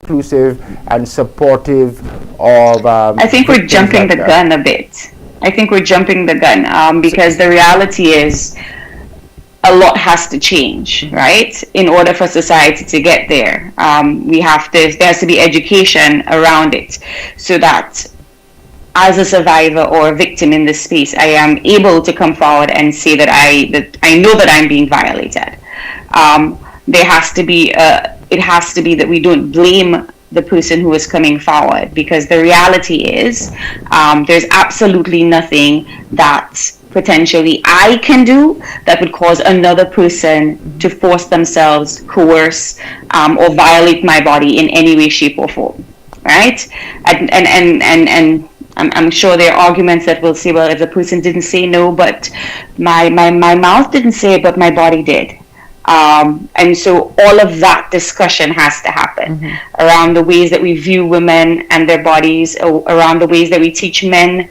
inclusive and supportive of I think we're jumping like the that? gun a bit. I think we're jumping the gun because the reality is a lot has to change, right? In order for society to get there, there has to be education around it, so that as a survivor or a victim in this space, I am able to come forward and say that I know that I'm being violated. There has to be it has to be that we don't blame the person who is coming forward, because the reality is there's absolutely nothing that potentially I can do that would cause another person to force themselves, coerce, or violate my body in any way, shape, or form, right? And I'm sure there are arguments that will say, well, if the person didn't say no, but my mouth didn't say it, but my body did. And so all of that discussion has to happen around the ways that we view women and their bodies, around the ways that we teach men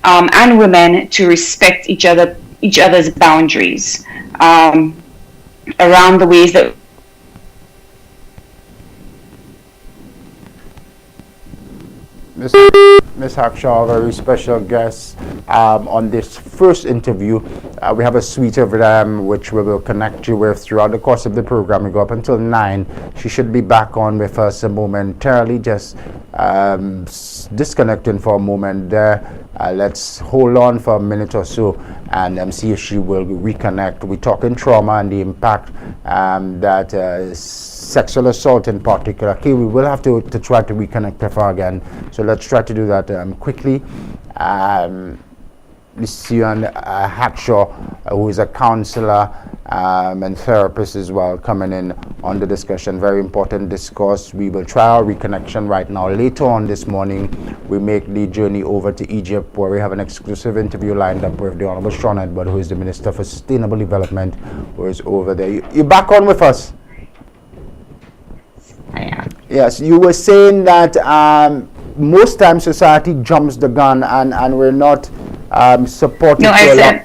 and women to respect each other's boundaries, around the ways that Ms. Hackshaw, a very special guest on this first interview. We have a suite of them which we will connect you with throughout the course of the program. We go up until 9. She should be back on with us momentarily, just disconnecting for a moment there. Let's hold on for a minute or so and see if she will reconnect. We're talking trauma and the impact that sexual assault in particular. Okay, we will have to try to reconnect with her again. So let's try to do that quickly. Lucian Hackshaw, who is a counselor and therapist as well, coming in on the discussion. Very important discourse. We will try our reconnection right now. Later on this morning, we make the journey over to Egypt, where we have an exclusive interview lined up with the Honorable Shannon Lebourne, who is the Minister for Sustainable Development, who is over there. You're back on with us? I am. Yes, you were saying that most times society jumps the gun and we're not supportive. No, I said.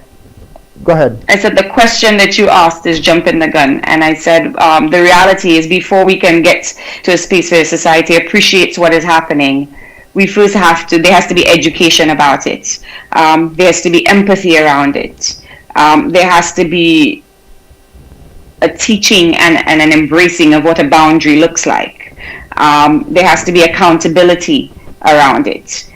Go ahead. I said the question that you asked is jumping the gun, and I said the reality is before we can get to a space where society appreciates what is happening, we first have to. There has to be education about it. There has to be empathy around it. There has to be a teaching and an embracing of what a boundary looks like. There has to be accountability around it.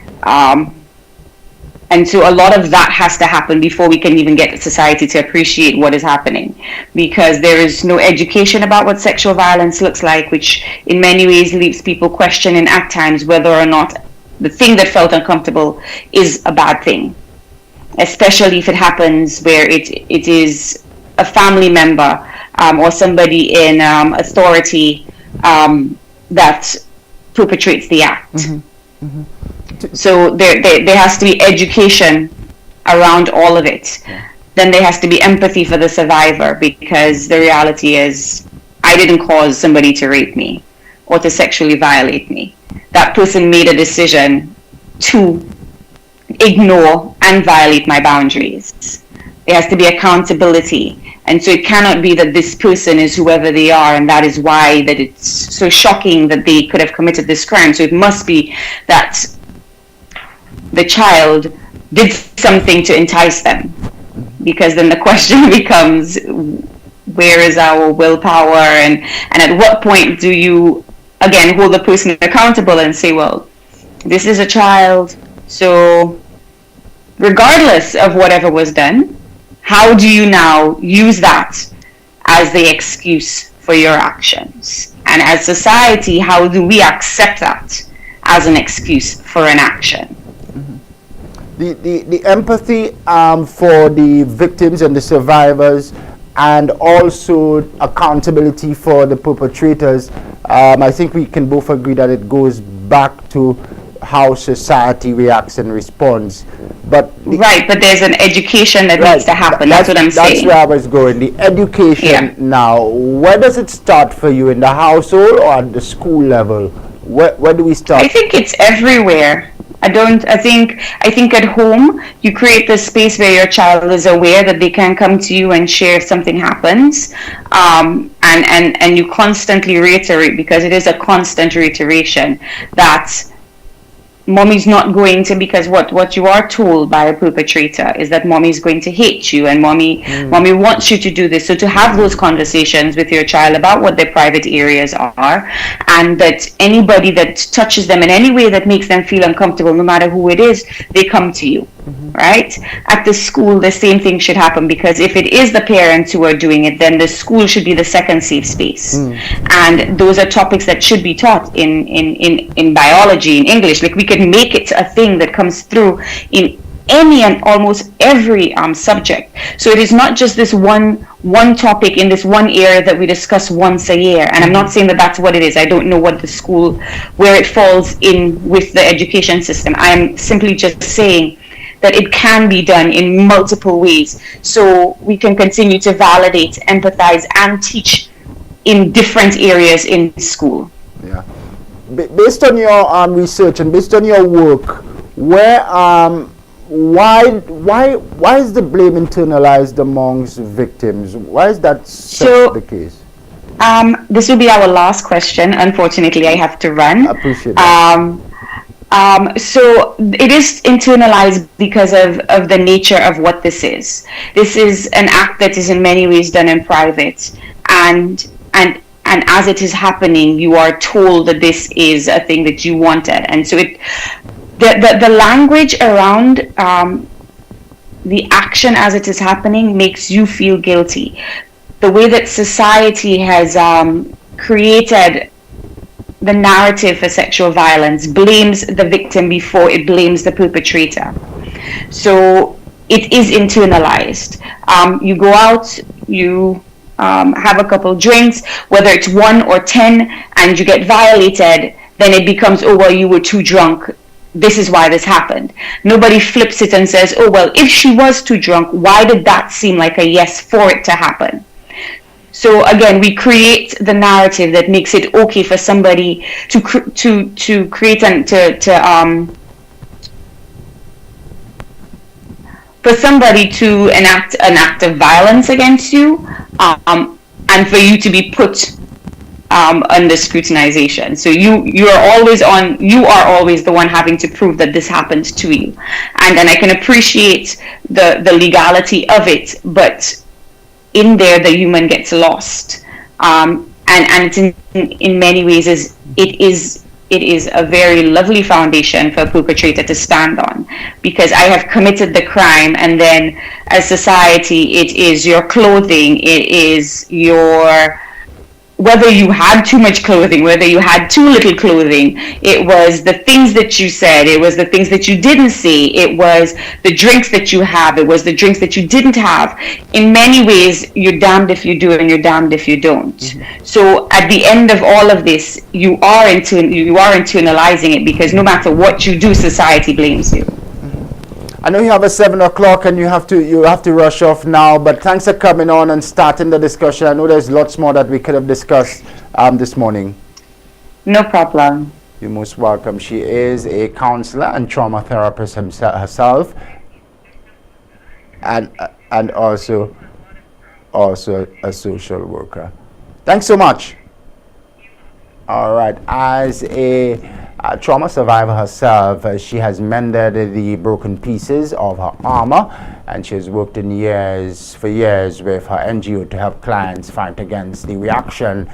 And so a lot of that has to happen before we can even get society to appreciate what is happening, because there is no education about what sexual violence looks like, which in many ways leaves people questioning at times whether or not the thing that felt uncomfortable is a bad thing, especially if it happens where it is a family member or somebody in authority that perpetrates the act. So there has to be education around all of it. Then there has to be empathy for the survivor, because the reality is I didn't cause somebody to rape me or to sexually violate me. That person made a decision to ignore and violate my boundaries. There has to be accountability. And so it cannot be that this person is whoever they are, and that is why that it's so shocking that they could have committed this crime. So it must be that the child did something to entice them, because then the question becomes, where is our willpower, and at what point do you again hold the person accountable and say, well, this is a child, so regardless of whatever was done, how do you now use that as the excuse for your actions? And as society, how do we accept that as an excuse for an action? The empathy for the victims and the survivors, and also accountability for the perpetrators, I think we can both agree that it goes back to how society reacts and responds. But but there's an education that needs to happen. That's what I'm saying. That's where I was going. The education now, where does it start for you? In the household or at the school level? Where do we start? I think it's everywhere. I think at home you create this space where your child is aware that they can come to you and share if something happens, and you constantly reiterate, because it is a constant reiteration, that mommy's not going to, because what you are told by a perpetrator is that mommy's going to hate you, and mommy wants you to do this. So to have those conversations with your child about what their private areas are, and that anybody that touches them in any way that makes them feel uncomfortable, no matter who it is, they come to you. Right? At the school, the same thing should happen, because if it is the parents who are doing it, then the school should be the second safe space. And those are topics that should be taught in biology, in English. Like, we could make it a thing that comes through in any and almost every subject. So it is not just this one topic in this one area that we discuss once a year. And I'm not saying that that's what it is. I don't know what the school, where it falls in with the education system. I'm simply just saying that it can be done in multiple ways, so we can continue to validate, empathize, and teach in different areas in school. Yeah. Based on your research and based on your work, where why is the blame internalized amongst victims? Why is that the case? This will be our last question. Unfortunately, I have to run. I appreciate that. So it is internalized because of the nature of what this is. This is an act that is in many ways done in private, and as it is happening, you are told that this is a thing that you wanted, and so the language around the action as it is happening makes you feel guilty. The way that society has created the narrative for sexual violence blames the victim before it blames the perpetrator. So it is internalized. You go out, you have a couple drinks, whether it's 1 or 10, and you get violated, then it becomes, oh, well, you were too drunk. This is why this happened. Nobody flips it and says, oh, well, if she was too drunk, why did that seem like a yes for it to happen? So again, we create the narrative that makes it okay for somebody to create and for somebody to enact an act of violence against you, and for you to be put under scrutinization. So you are always the one having to prove that this happened to you, and I can appreciate the legality of it, but in there the human gets lost, and it's in many ways it is a very lovely foundation for a perpetrator to stand on, because I have committed the crime, and then as society it is your clothing, it is your, whether you had too much clothing, whether you had too little clothing, it was the things that you said, it was the things that you didn't say, it was the drinks that you have, it was the drinks that you didn't have. In many ways, you're damned if you do and you're damned if you don't. So at the end of all of this, you are internalizing it, because no matter what you do, society blames you. I know you have a 7 o'clock and you have to rush off now, but thanks for coming on and starting the discussion. I know there's lots more that we could have discussed this morning. No problem. You're most welcome. She is a counselor and trauma therapist herself, and also a social worker. Thanks so much. All right. As a trauma survivor herself, she has mended the broken pieces of her armor, and she has worked for years with her NGO to help clients fight against the reaction,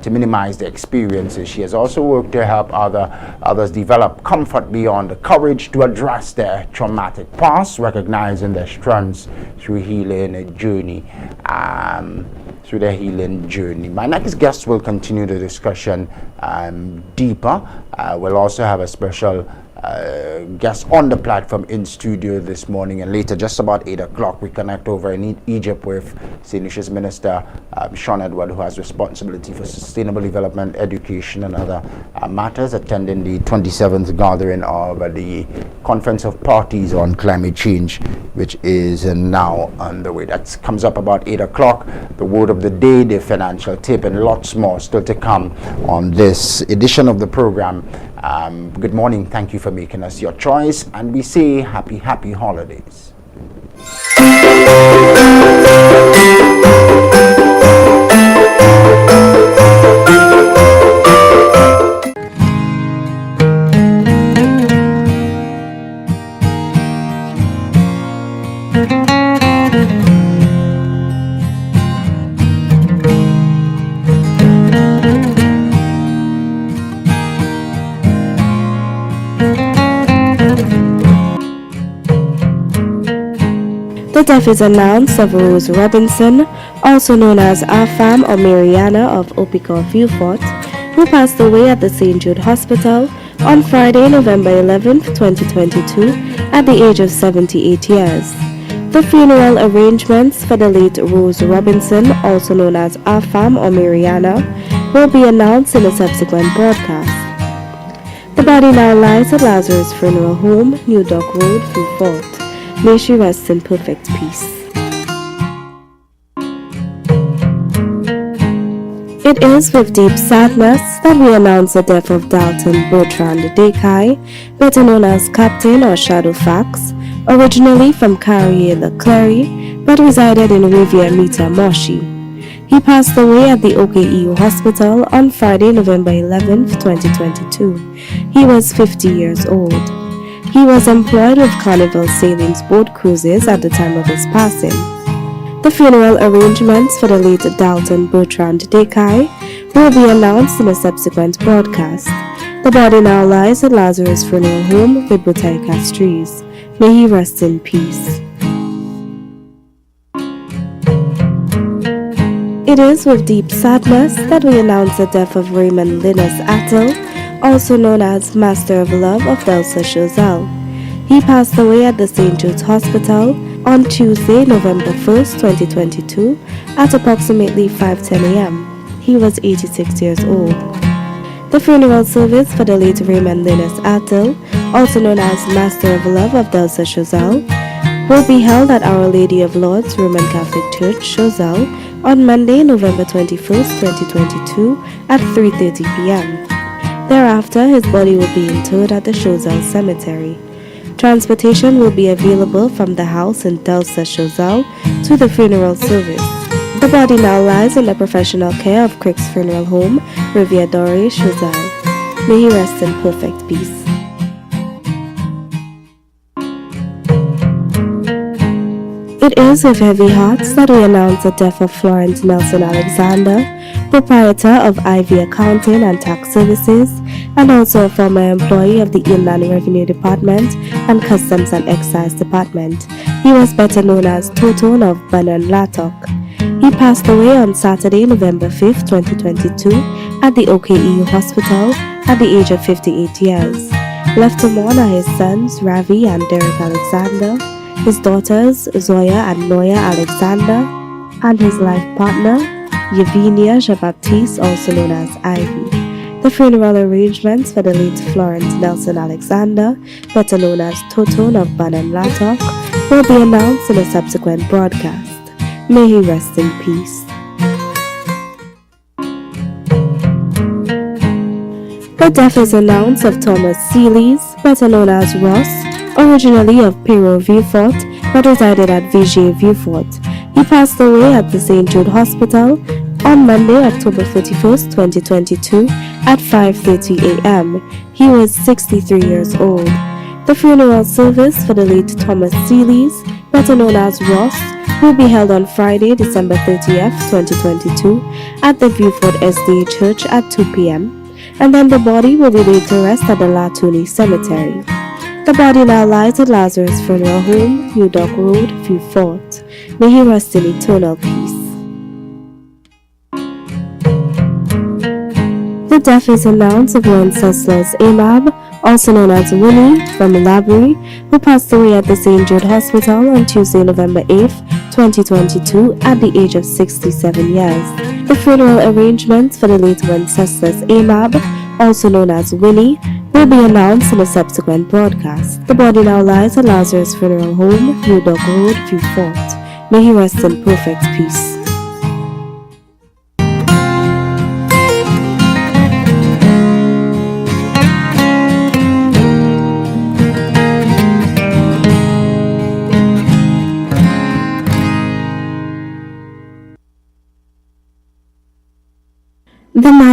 to minimize the experiences. She has also worked to help others develop comfort beyond the courage to address their traumatic past, recognizing their strengths through healing journey. Through their healing journey. My next guest will continue the discussion deeper. We'll also have a special guest on the platform in studio this morning, and later, just about 8 o'clock, we connect over in Egypt with St. Lucia's Minister Shannon Lebourne, who has responsibility for sustainable development, education, and other matters, attending the 27th gathering of the Conference of Parties on Climate Change, which is now underway. That comes up about 8 o'clock. The word of the day, the financial tip, and lots more still to come on this edition of the program. Good morning. Thank you for for making us your choice, and we say happy holidays. The death is announced of Rose Robinson, also known as Afam or Mariana of Opicor Viewfort, who passed away at the St. Jude Hospital on Friday, November 11, 2022, at the age of 78 years. The funeral arrangements for the late Rose Robinson, also known as Afam or Mariana, will be announced in a subsequent broadcast. The body now lies at Lazarus Funeral Home, New Dock Road, Viewfort. May she rest in perfect peace. It is with deep sadness that we announce the death of Dalton Bertrand Dekai, better known as Captain or Shadow Fax, originally from Carrier-le-Clery, but resided in Riviera Mita, Moshi. He passed away at the OKEU Hospital on Friday, November 11, 2022. He was 50 years old. He was employed with Carnival Sailing's boat cruises at the time of his passing. The funeral arrangements for the late Dalton Bertrand Dekai will be announced in a subsequent broadcast. The body now lies at Lazarus Funeral Home with Bouteille Castries. May he rest in peace. It is with deep sadness that we announce the death of Raymond Linus Attel, also known as Master of Love of Delsa Chazelle. He passed away at the St. Jude's Hospital on Tuesday, November 1st, 2022 at approximately 5:10 a.m. He was 86 years old. The funeral service for the late Raymond Linus Attel, also known as Master of Love of Delsa Chazelle, will be held at Our Lady of Lourdes Roman Catholic Church, Chazelle, on Monday, November 21st, 2022 at 3:30 p.m. Thereafter, his body will be interred at the Chazelle Cemetery. Transportation will be available from the house in Delsa, Chazelle, to the funeral service. The body now lies in the professional care of Crick's Funeral Home, Riviera Dore, Chazelle. May he rest in perfect peace. It is with heavy hearts that we announce the death of Florence Nelson Alexander, proprietor of Ivy Accounting and Tax Services, and also a former employee of the Inland Revenue Department and Customs and Excise Department. He was better known as Toton of Banan Latok. He passed away on Saturday, November 5th, 2022 at the OKEU Hospital at the age of 58 years. Left to mourn are his sons Ravi and Derek Alexander, his daughters Zoya and Noya Alexander, and his life partner Yevgenia Jean-Baptiste, also known as Ivy. The funeral arrangements for the late Florence Nelson Alexander, better known as Toton of Banan Latok, will be announced in a subsequent broadcast. May he rest in peace. The death is announced of Thomas Seelys, better known as Ross, originally of Pero Viewfort, but resided at Vigier Viewfort. He passed away at the St. Jude Hospital on Monday, October 31st, 2022 at 5:30 a.m. He was 63 years old. The funeral service for the late Thomas Seelys, better known as Ross, will be held on Friday, December 30th, 2022 at the Viewfort SDA Church at 2 p.m. and then the body will be laid to rest at the Latuni Cemetery. The body now lies at Lazarus Funeral Home, New Dock Road, Viewfort. May he rest in eternal peace. The death is announced of Wenceslas Amab, also known as Winnie, from Labrie, who passed away at the St. Jude Hospital on Tuesday, November 8th, 2022 at the age of 67 years. The funeral arrangements for the late Wenceslas Amab, also known as Winnie, will be announced in a subsequent broadcast. The body now lies at Lazarus Funeral Home, New Dock Road, Viewfort. May he rest in perfect peace.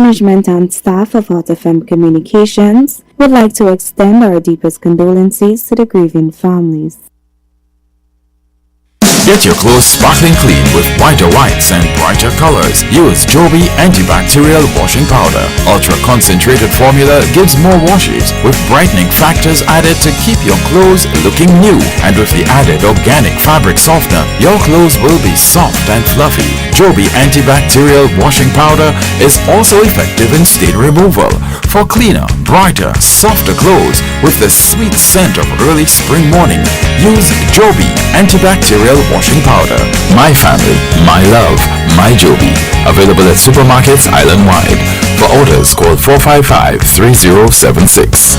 management and staff of Hot FM Communications would like to extend our deepest condolences to the grieving families. Get your clothes sparkling clean with whiter whites and brighter colors. Use Joby antibacterial washing powder. Ultra concentrated formula gives more washes with brightening factors added to keep your clothes looking new. And with the added organic fabric softener, your clothes will be soft and fluffy. Joby antibacterial washing powder is also effective in stain removal for cleaner, brighter, softer clothes with the sweet scent of early spring morning. Use Joby antibacterial washing powder. My family, my love, my Joby. Available at supermarkets island-wide. For orders, call 455-3076.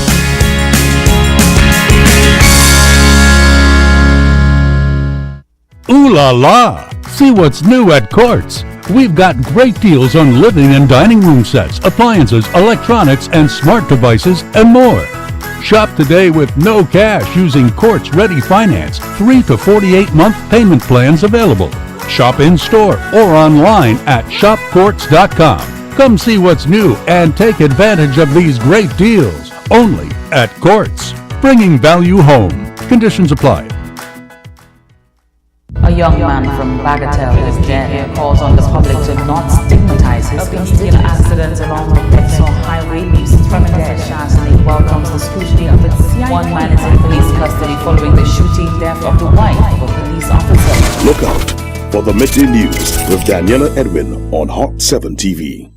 Ooh la la! See what's new at Courts. We've got great deals on living and dining room sets, appliances, electronics, and smart devices, and more. Shop today with no cash using Courts Ready Finance, 3 to 48-month payment plans available. Shop in-store or online at shopcourts.com. Come see what's new and take advantage of these great deals. Only at Courts. Bringing value home. Conditions apply. A young man from Bagatelle is dead. Calls on the public to not stigmatize his case. A vehicular accident along the Bexar Highway leaves from dead. Shannon welcomes the scrutiny of its CI. One man is in police custody following the shooting death of the wife of a police officer. Look out for the midday news with Daniela Edwin on Hot 7 TV.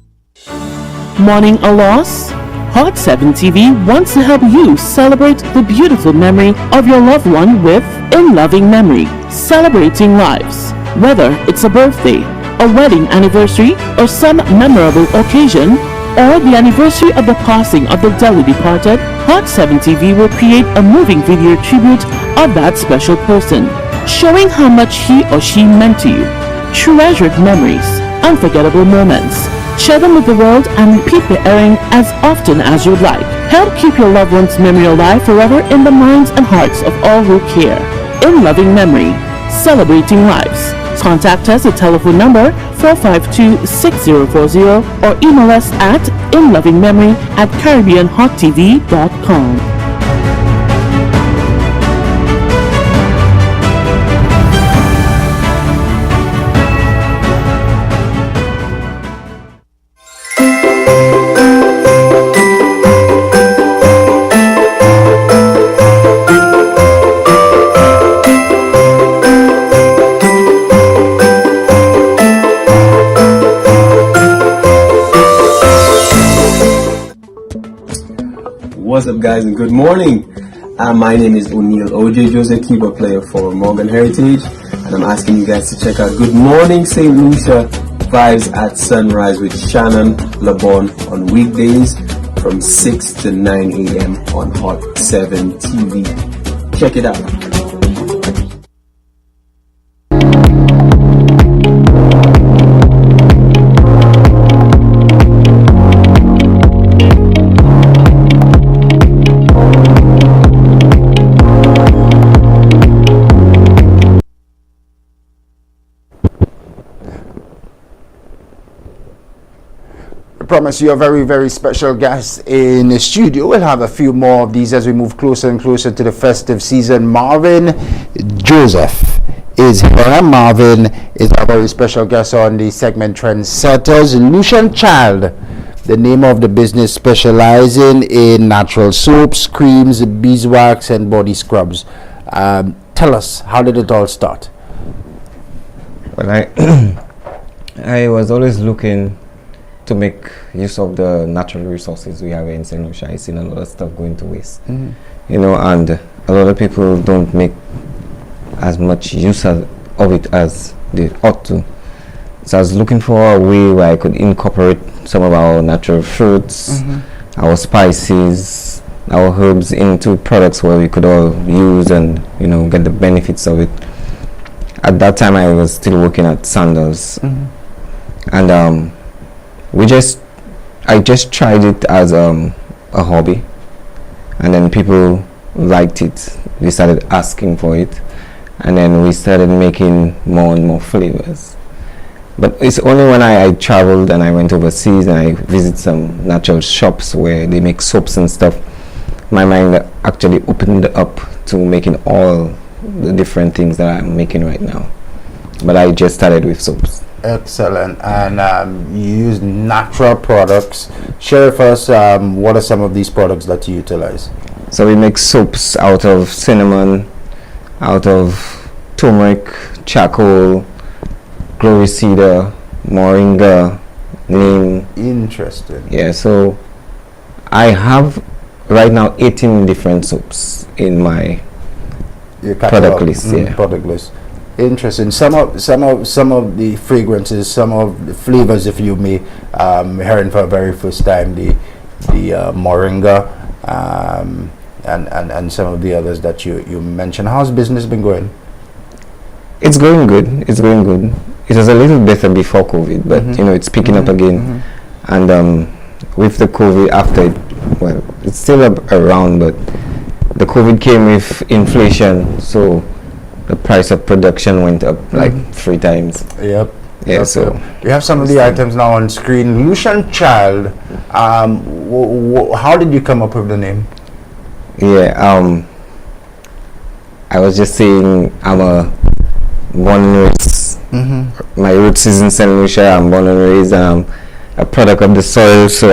Mourning a loss? Hot 7 TV wants to help you celebrate the beautiful memory of your loved one with In Loving Memory, celebrating lives. Whether it's a birthday, a wedding anniversary, or some memorable occasion, or the anniversary of the passing of the dearly departed, Hot 7 TV will create a moving video tribute of that special person, showing how much he or she meant to you. Treasured memories, unforgettable moments. Share them with the world and repeat the airing as often as you'd like. Help keep your loved one's memory alive forever in the minds and hearts of all who care. In Loving Memory, celebrating lives. Contact us at telephone number 452-6040 or email us at inlovingmemory@caribbeanhottv.com. What's up, guys, and good morning. My name is O'Neil OJ Joseph, keyboard player for Morgan Heritage, and I'm asking you guys to check out Good Morning St. Lucia Vibes at Sunrise with Shannon Lebourne on weekdays from 6 to 9 a.m. on Hot 7 TV. Check it out. Promise you a very, very special guest in the studio. We'll have a few more of these as we move closer and closer to the festive season. Marvin Joseph is here. Marvin is a very special guest on the segment Trendsetters. Lucian Child, the name of the business, specializing in natural soaps, creams, beeswax, and body scrubs. Tell us, how did it all start? Well, I was always looking to make use of the natural resources we have in St. Lucia. I've seen a lot of stuff going to waste, you know, and a lot of people don't make as much use of it as they ought to. So I was looking for a way where I could incorporate some of our natural fruits, our spices, our herbs into products where we could all use and, you know, get the benefits of it. At that time, I was still working at Sandals, and I just tried it as a hobby, and then people liked it. They started asking for it, and then we started making more and more flavors. But it's only when I traveled and I went overseas and I visit some natural shops where they make soaps and stuff, my mind actually opened up to making all the different things that I'm making right now. But I just started with soaps. Excellent. And you use natural products. Share with us what are some of these products that you utilize? So we make soaps out of cinnamon, out of turmeric, charcoal, glory cedar, moringa, neem. Interesting. Yeah, so I have right now 18 different soaps in my product list. Product list. Interesting. Some of the fragrances, some of the flavors, if you may, hearing for the very first time, the moringa, and some of the others that you mentioned. How's business been going? It's going good. It's going good. It was a little better before COVID, but it's picking up again. And with the COVID after it, well, it's still around, but the COVID came with inflation, so the price of production went up like 3 times. Yep. Yeah. So we have some of the items now on screen. Lucian Child. How did you come up with the name? Yeah. I was just saying I'm a born and raised. My roots is in St. Lucia. I'm born and raised, and I'm a product of the soil, so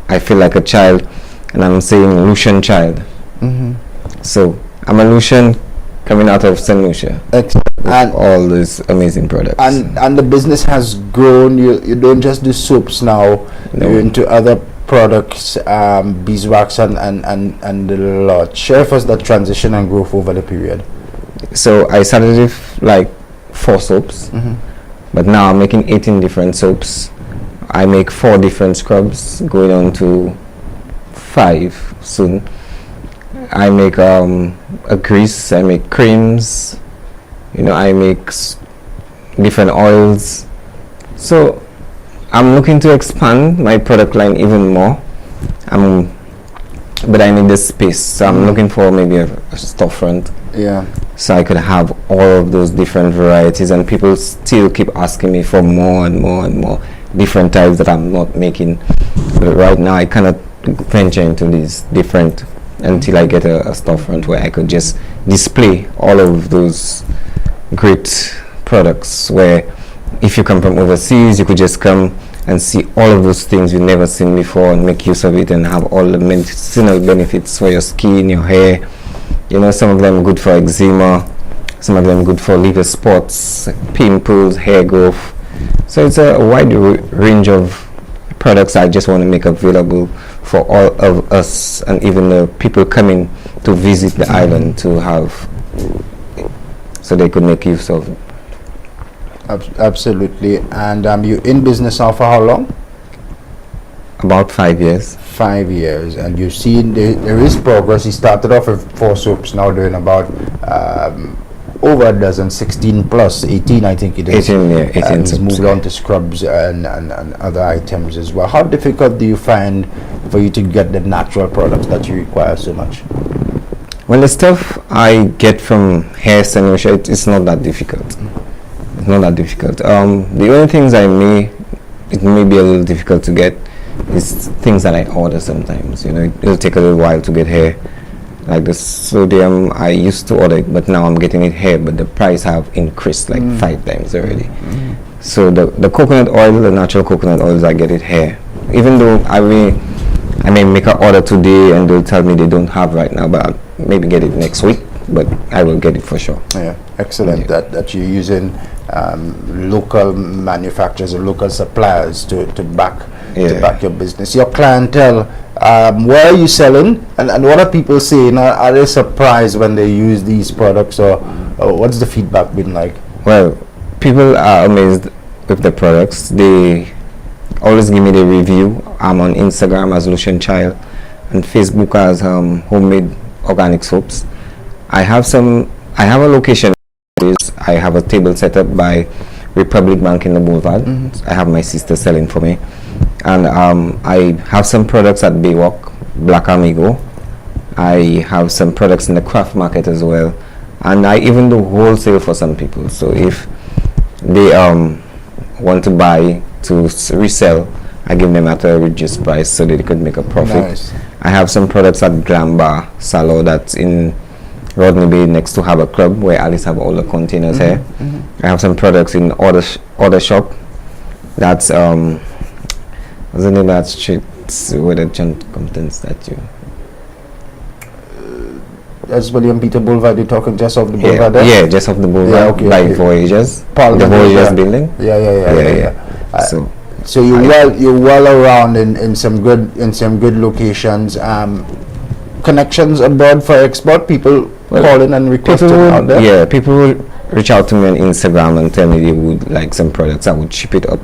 I feel like a child, and I'm saying Lucian Child. So I'm a Lucian coming out of St. Lucia. Excellent. And all these amazing products. And the business has grown. You don't just do soaps now. No. You're into other products, beeswax and the lot. Share with us that transition and growth over the period. So I started with like 4 soaps, but now I'm making 18 different soaps. I make 4 different scrubs, going on to 5 soon. I make a grease, I make creams, I make different oils. So I'm looking to expand my product line even more. But I need the space, so I'm looking for maybe a storefront. Yeah. So I could have all of those different varieties, and people still keep asking me for more and more and more different types that I'm not making. But right now I cannot venture into these different until I get a storefront where I could just display all of those great products, where if you come from overseas, you could just come and see all of those things you've never seen before and make use of it and have all the medicinal benefits for your skin, your hair. Some of them good for eczema, some of them good for liver spots, pimples, hair growth. So it's a wide range of products I just want to make available for all of us, and even the people coming to visit the island to have, so they could make use of it. Absolutely. And you in business now for how long? About 5 years. 5 years. And you've seen there is progress. You started off with 4 soaps, now doing about over a dozen, 16 plus 18 I think it is. 18, yeah, 18 and soaps. moved on to scrubs and other items as well. How difficult do you find for you to get the natural products that you require so much? Well, the stuff I get from hair St. Lucia, it's not that difficult. It's not that difficult. The only things it may be a little difficult to get is things that I order sometimes. It'll take a little while to get here. Like the sodium, I used to order it, but now I'm getting it here, but the price have increased like 5 times already. So the coconut oil, the natural coconut oils, I get it here. Even though I may make an order today and they'll tell me they don't have right now, but I'll maybe get it next week, but I will get it for sure. Yeah, excellent. Yeah. That you're using local manufacturers or local suppliers to back your business. Your clientele, where are you selling, and what are people saying? Are they surprised when they use these products, or what's the feedback been like? Well, people are amazed with the products. They always give me the review. I'm on Instagram as Lucian Child and Facebook as Homemade Organic Soaps. I have a location. I have a table set up by Republic Bank in the Boulevard. I have my sister selling for me, and I have some products at Baywalk, Black Amigo. I have some products in the craft market as well, and I even do wholesale for some people. So if they want to buy to resell, I give them at a reduced price so that they could make a profit. Nice. I have some products at Glam Bar Salon that's in Rodney Bay next to Harbour Club, where Alice have all the containers here. I have some products in Order Shop. That's what's the name of that street where the John Compton statue? That's William Peter Boulevard. You're talking just off the boulevard there? Yeah, just off the boulevard by Voyagers. The Voyagers building. Yeah. So you're well around in some good locations. Connections abroad for export. People calling and requesting out there. Yeah, people will reach out to me on Instagram and tell me they would like some products. I would ship it up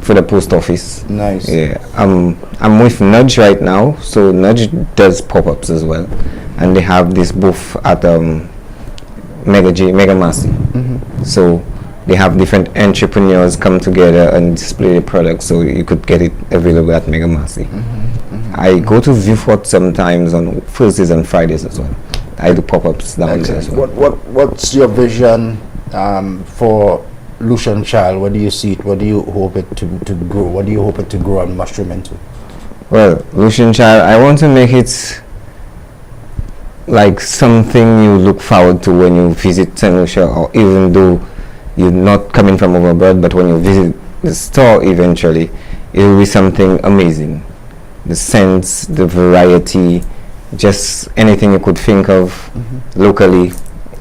for the post office. Nice. Yeah, I'm with Nudge right now. So Nudge does pop-ups as well, and they have this booth at Mega Massey. So they have different entrepreneurs come together and display the products, so you could get it available at Mega Massey. I go to Viewfort sometimes on Thursdays and Fridays as well. I do pop-ups down there as well. What's your vision for Lucian Child? Where do you see it? What do you hope it to grow? What do you hope it to grow and mushroom into? Well, Lucian Child, I want to make it like something you look forward to when you visit St. Lucia, or even though you're not coming from overbroad, but when you visit the store eventually, it will be something amazing. The scents, the variety, just anything you could think of locally,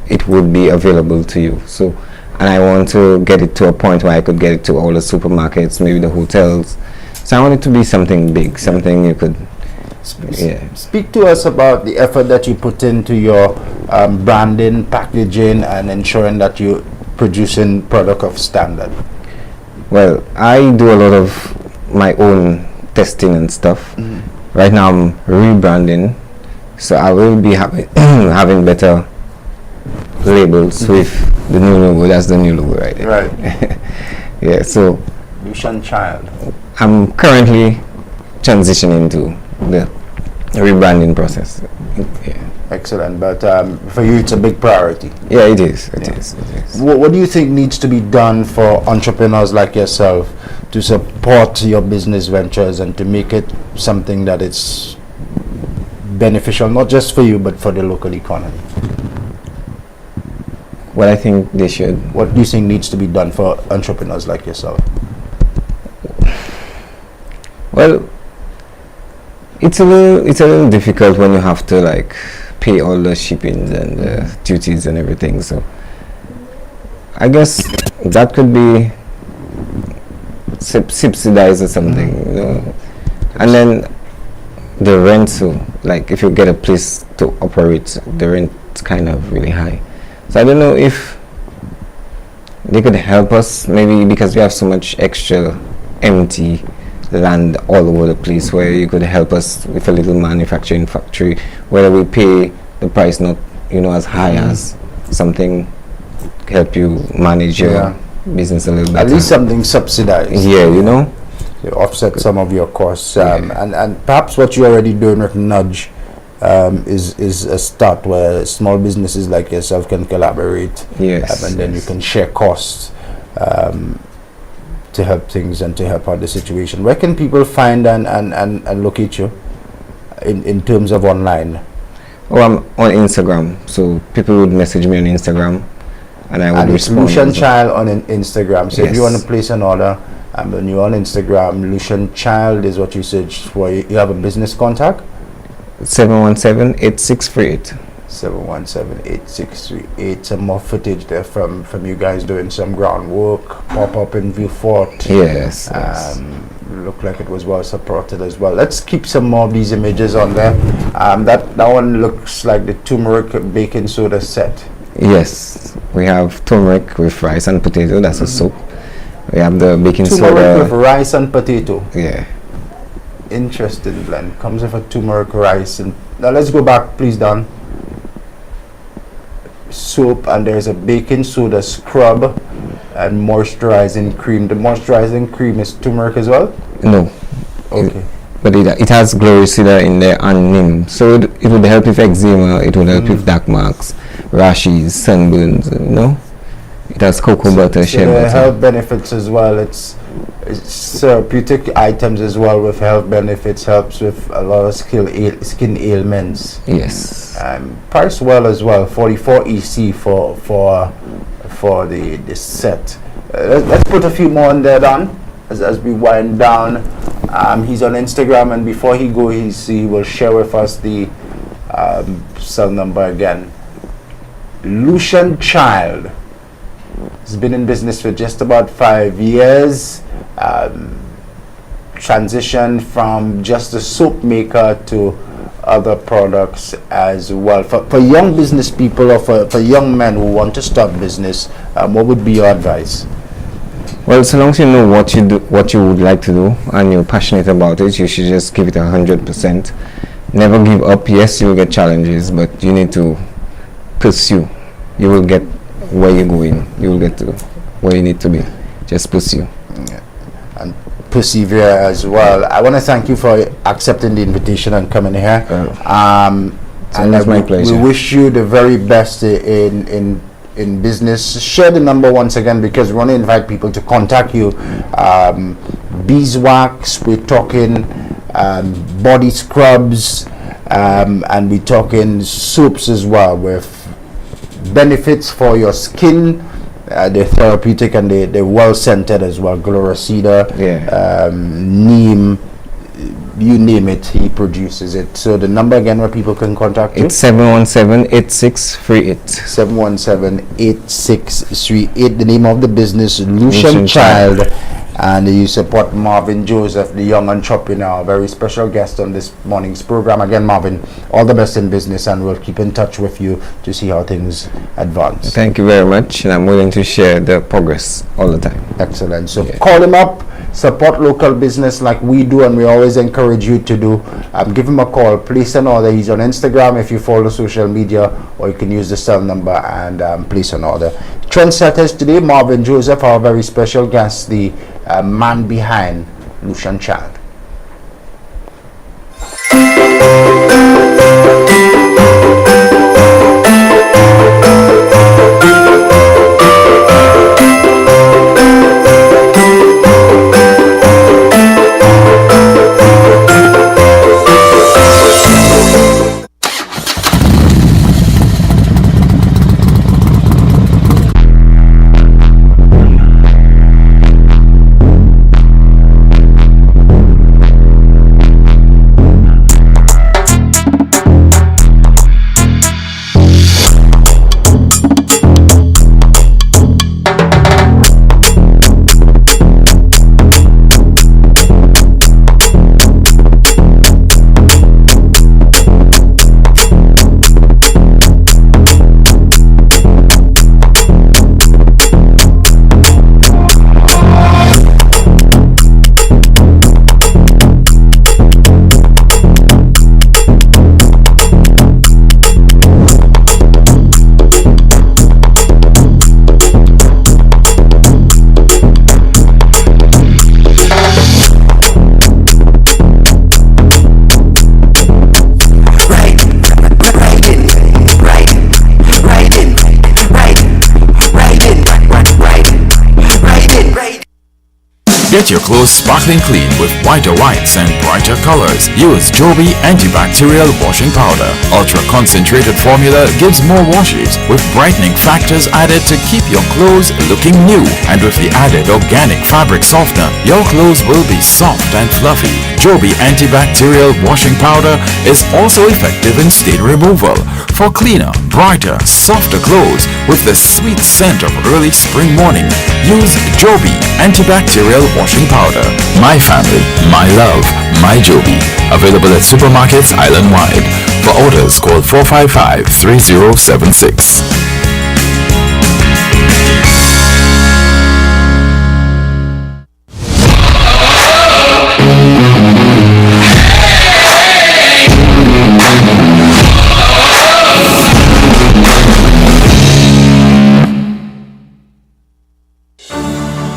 it would be available to you. So, and I want to get it to a point where I could get it to all the supermarkets, maybe the hotels. So I want it to be something big, something you could Speak to us about the effort that you put into your branding, packaging, and ensuring that you're producing product of standard. Well, I do a lot of my own testing and stuff. Right now I'm rebranding, so I will be having better labels with the new logo. That's the new logo right there. Right. Yeah, so Lucian Child. I'm currently transitioning to the rebranding process. Yeah. Excellent, but for you it's a big priority. Yeah, it is. It is. What do you think needs to be done for entrepreneurs like yourself to support your business ventures and to make it something that it's beneficial, not just for you, but for the local economy? Well, I think they should. What do you think needs to be done for entrepreneurs like yourself? Well, it's a little difficult when you have to like pay all the shippings and duties and everything. So I guess that could be subsidized or something, you know. And then the rent, so like if you get a place to operate, the rent's kind of really high. So I don't know if they could help us, maybe because we have so much extra empty land all over the place, where you could help us with a little manufacturing factory, whether we pay the price not as high as something, help you manage your business a little better. At least something subsidized. Yeah, to offset some of your costs. And perhaps what you're already doing with Nudge is a start where small businesses like yourself can collaborate. And then you can share costs to help things and to help out the situation. Where can people find and locate you in terms of online? Oh, I'm on Instagram, so people would message me on Instagram and I would respond. Lucian Child on Instagram. So if you want to place an order, when you're on Instagram, Lucian Child is what you search for. You have a business contact? 717-8638. 717-8638. Some more footage there from you guys doing some groundwork, pop up in Viewfort. Yes. Looked like it was well supported as well. Let's keep some more of these images on there. That one looks like the turmeric baking soda set. Yes, we have turmeric with rice and potato. That's a soup. We have the baking soda. Turmeric with rice and potato. Yeah. Interesting blend. Comes with a turmeric rice. And now let's go back, please, Don. Soap, and there's a baking soda scrub and moisturizing cream. The moisturizing cream is turmeric as well? No. Okay. But it has glycerida in there and neem, so it would help with eczema. It would help with dark marks, rashes, sunburns. It has cocoa butter, shea the butter. health benefits as well. It's therapeutic items as well with health benefits. Helps with a lot of skin ailments. Yes. Priced well as well. 44 EC for the set. Let's put a few more in there, Don, as we wind down. He's on Instagram, and before he goes, he will share with us the cell number again. Lucian Child. He's been in business for just about 5 years. Transitioned from just a soap maker to other products as well. For young business people, or for young men who want to start business, what would be your advice? Well, so long as you know what you would like to do, and you're passionate about it, you should just give it 100%. Never give up. Yes, you will get challenges, but you need to pursue. You will get where you're going. You will get to where you need to be. Just pursue. Yeah. And persevere as well. I want to thank you for accepting the invitation and coming here. And it's my pleasure. We wish you the very best in business. Share the number once again, because we want to invite people to contact you. Beeswax, we're talking body scrubs, and we're talking soaps as well, with benefits for your skin. They're therapeutic, and they're well scented as well. Gloricida, neem, you name it, he produces it. So the number again where people can contact you? It's 717-8638. 717-8638. The name of the business, Lucian Child. And you support Marvin Joseph, the young entrepreneur, very special guest on this morning's program. Again, Marvin, all the best in business, and we'll keep in touch with you to see how things advance. Thank you very much, and I'm willing to share the progress all the time. Excellent. So call him up, support local business like we do, and we always encourage you to do. Give him a call, place an order. He's on Instagram if you follow social media, or you can use the cell number and place an order. Trendsetters today, Marvin Joseph, our very special guest, the man behind Lucian Child. Get your clothes sparkling clean with whiter whites and brighter colors. Use Joby antibacterial washing powder. Ultra concentrated formula gives more washes with brightening factors added to keep your clothes looking new. And with the added organic fabric softener, your clothes will be soft and fluffy. Joby antibacterial washing powder is also effective in stain removal for cleaner, brighter, softer clothes with the sweet scent of early spring morning. Use Joby antibacterial washing powder. My family, my love, my Joby. Available at supermarkets island-wide. For orders, call 455-3076.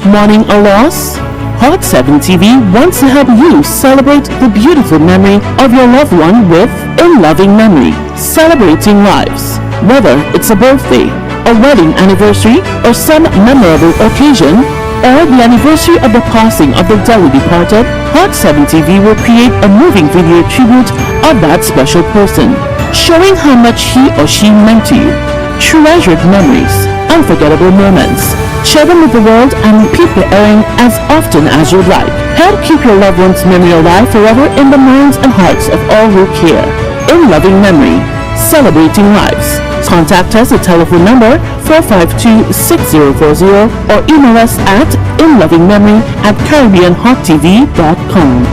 Mourning a loss? Hot 7 TV wants to help you celebrate the beautiful memory of your loved one with In Loving Memory, celebrating lives. Whether it's a birthday, a wedding anniversary, or some memorable occasion, or the anniversary of the passing of the dearly departed, Hot 7 TV will create a moving video tribute of that special person, showing how much he or she meant to you. Treasured memories, unforgettable moments. Share them with the world and repeat the airing as often as you'd like. Help keep your loved one's memory alive forever in the minds and hearts of all who care. In loving memory, celebrating lives. Contact us at telephone number 452-6040 or email us at inlovingmemory@caribbeanhottv.com.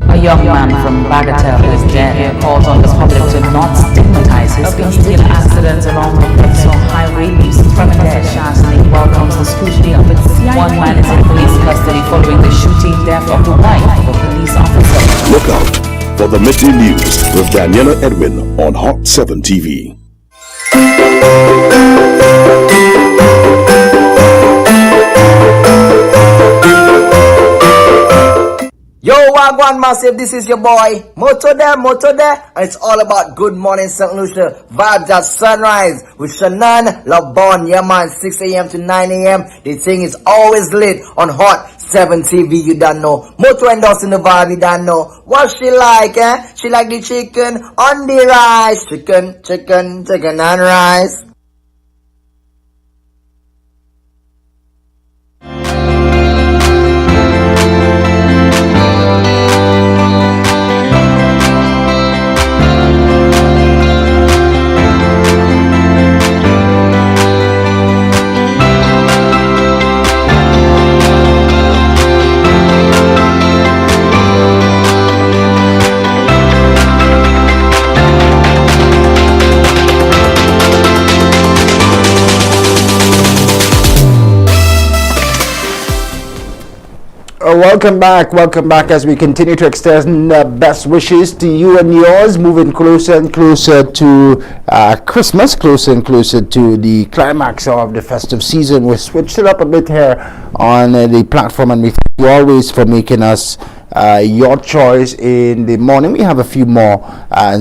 A young man from Bagatelle is dead and calls on the public to not stigmatize his concealed accidents along the Bexar Highway. From there, Shannon welcomes the scrutiny of its CI. One man is in police custody following the shooting death of the wife of a police officer. Look out for the Midday News with Daniela Edwin on Hot 7 TV. Yo, Wagwan Massive, this is your boy, Moto there, and it's all about Good Morning St. Lucia, vibes at sunrise, with Shannon Lebourne, yeah man, 6 a.m. to 9 a.m, the thing is always lit on Hot 7 TV, you don't know, Moto endorsing the vibe, you don't know, what she like, she like the chicken on the rice, chicken and rice. Welcome back as we continue to extend best wishes to you and yours, moving closer and closer to Christmas, closer and closer to the climax of the festive season. We switched it up a bit here on the platform, and we thank you always for making us your choice in the morning. We have a few more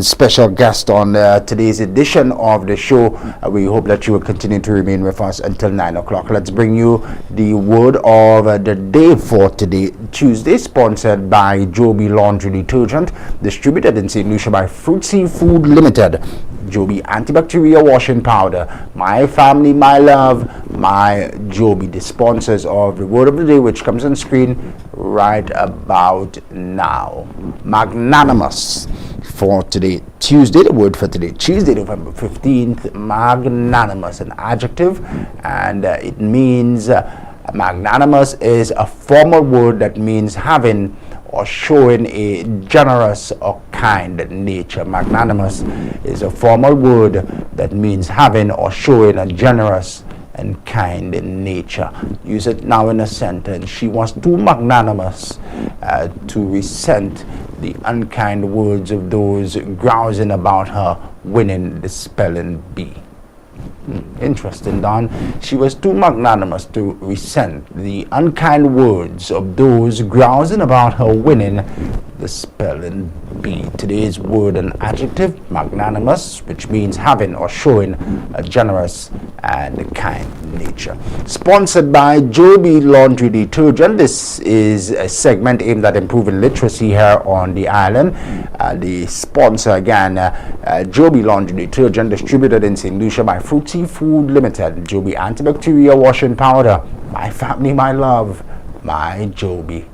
special guests on today's edition of the show. We hope that you will continue to remain with us until 9 o'clock. Let's bring you the word of the day for today, Tuesday, sponsored by Joby Laundry Detergent, distributed in St. Lucia by Fruit Seafood Limited. Joby antibacterial washing powder, my family, my love, my Joby, the sponsors of the word of the day, which comes on screen right about now. Magnanimous for today, Tuesday. The word for today, Tuesday, November 15th, magnanimous, an adjective, and it means magnanimous is a formal word that means having or showing a generous or kind nature. Magnanimous is a formal word that means having or showing a generous and kind in nature. Use it now in a sentence. She was too magnanimous to resent the unkind words of those grousing about her winning the spelling bee. Interesting, Don. She was too magnanimous to resent the unkind words of those grousing about her winning the spelling bee. Today's word and adjective, magnanimous, which means having or showing a generous and kind nature. Sponsored by Joby Laundry Detergent. This is a segment aimed at improving literacy here on the island. The sponsor again, Joby Laundry Detergent, distributed in St. Lucia by Fruit Seafood Limited. Joby antibacterial washing powder, my family, my love, my Joby.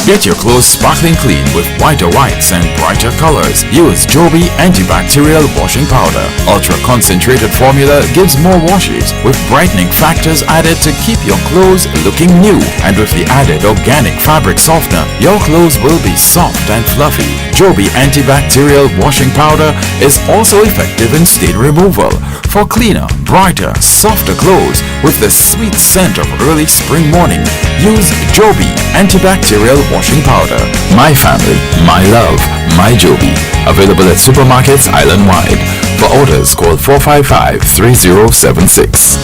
Get your clothes sparkling clean with whiter whites and brighter colors. Use Joby antibacterial washing powder. Ultra concentrated formula gives more washes with brightening factors added to keep your clothes looking new. And with the added organic fabric softener, your clothes will be soft and fluffy. Joby antibacterial washing powder is also effective in stain removal for cleaner, brighter, softer clothes with the sweet scent of early spring morning. Use Joby antibacterial washing powder. My family, my love, my Joby. Available at supermarkets island-wide. For orders, call 455-3076.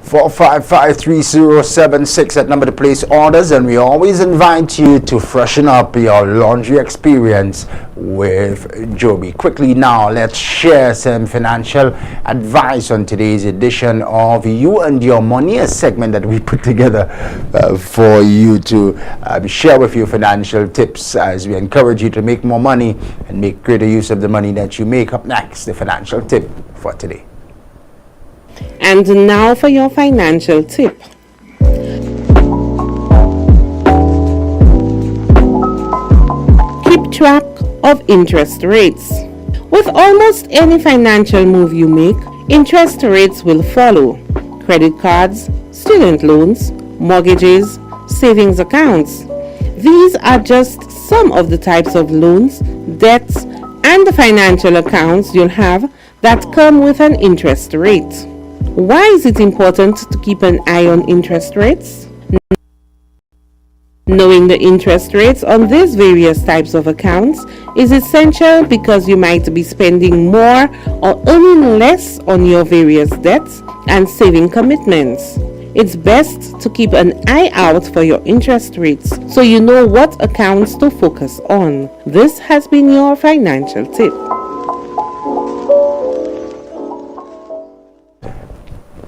4553076, that number to place orders, and we always invite you to freshen up your laundry experience with Joby. Quickly now, let's share some financial advice on today's edition of You and Your Money, a segment that we put together for you to share with you financial tips as we encourage you to make more money and make greater use of the money that you make. Up next, the financial tip for today. And now for your financial tip. Keep track of interest rates. With almost any financial move you make, interest rates will follow. Credit cards, student loans, mortgages, savings accounts. These are just some of the types of loans, debts, and the financial accounts you'll have that come with an interest rate. Why is it important to keep an eye on interest rates? Knowing the interest rates on these various types of accounts is essential because you might be spending more or earning less on your various debts and saving commitments. It's best to keep an eye out for your interest rates so you know what accounts to focus on. This has been your financial tip.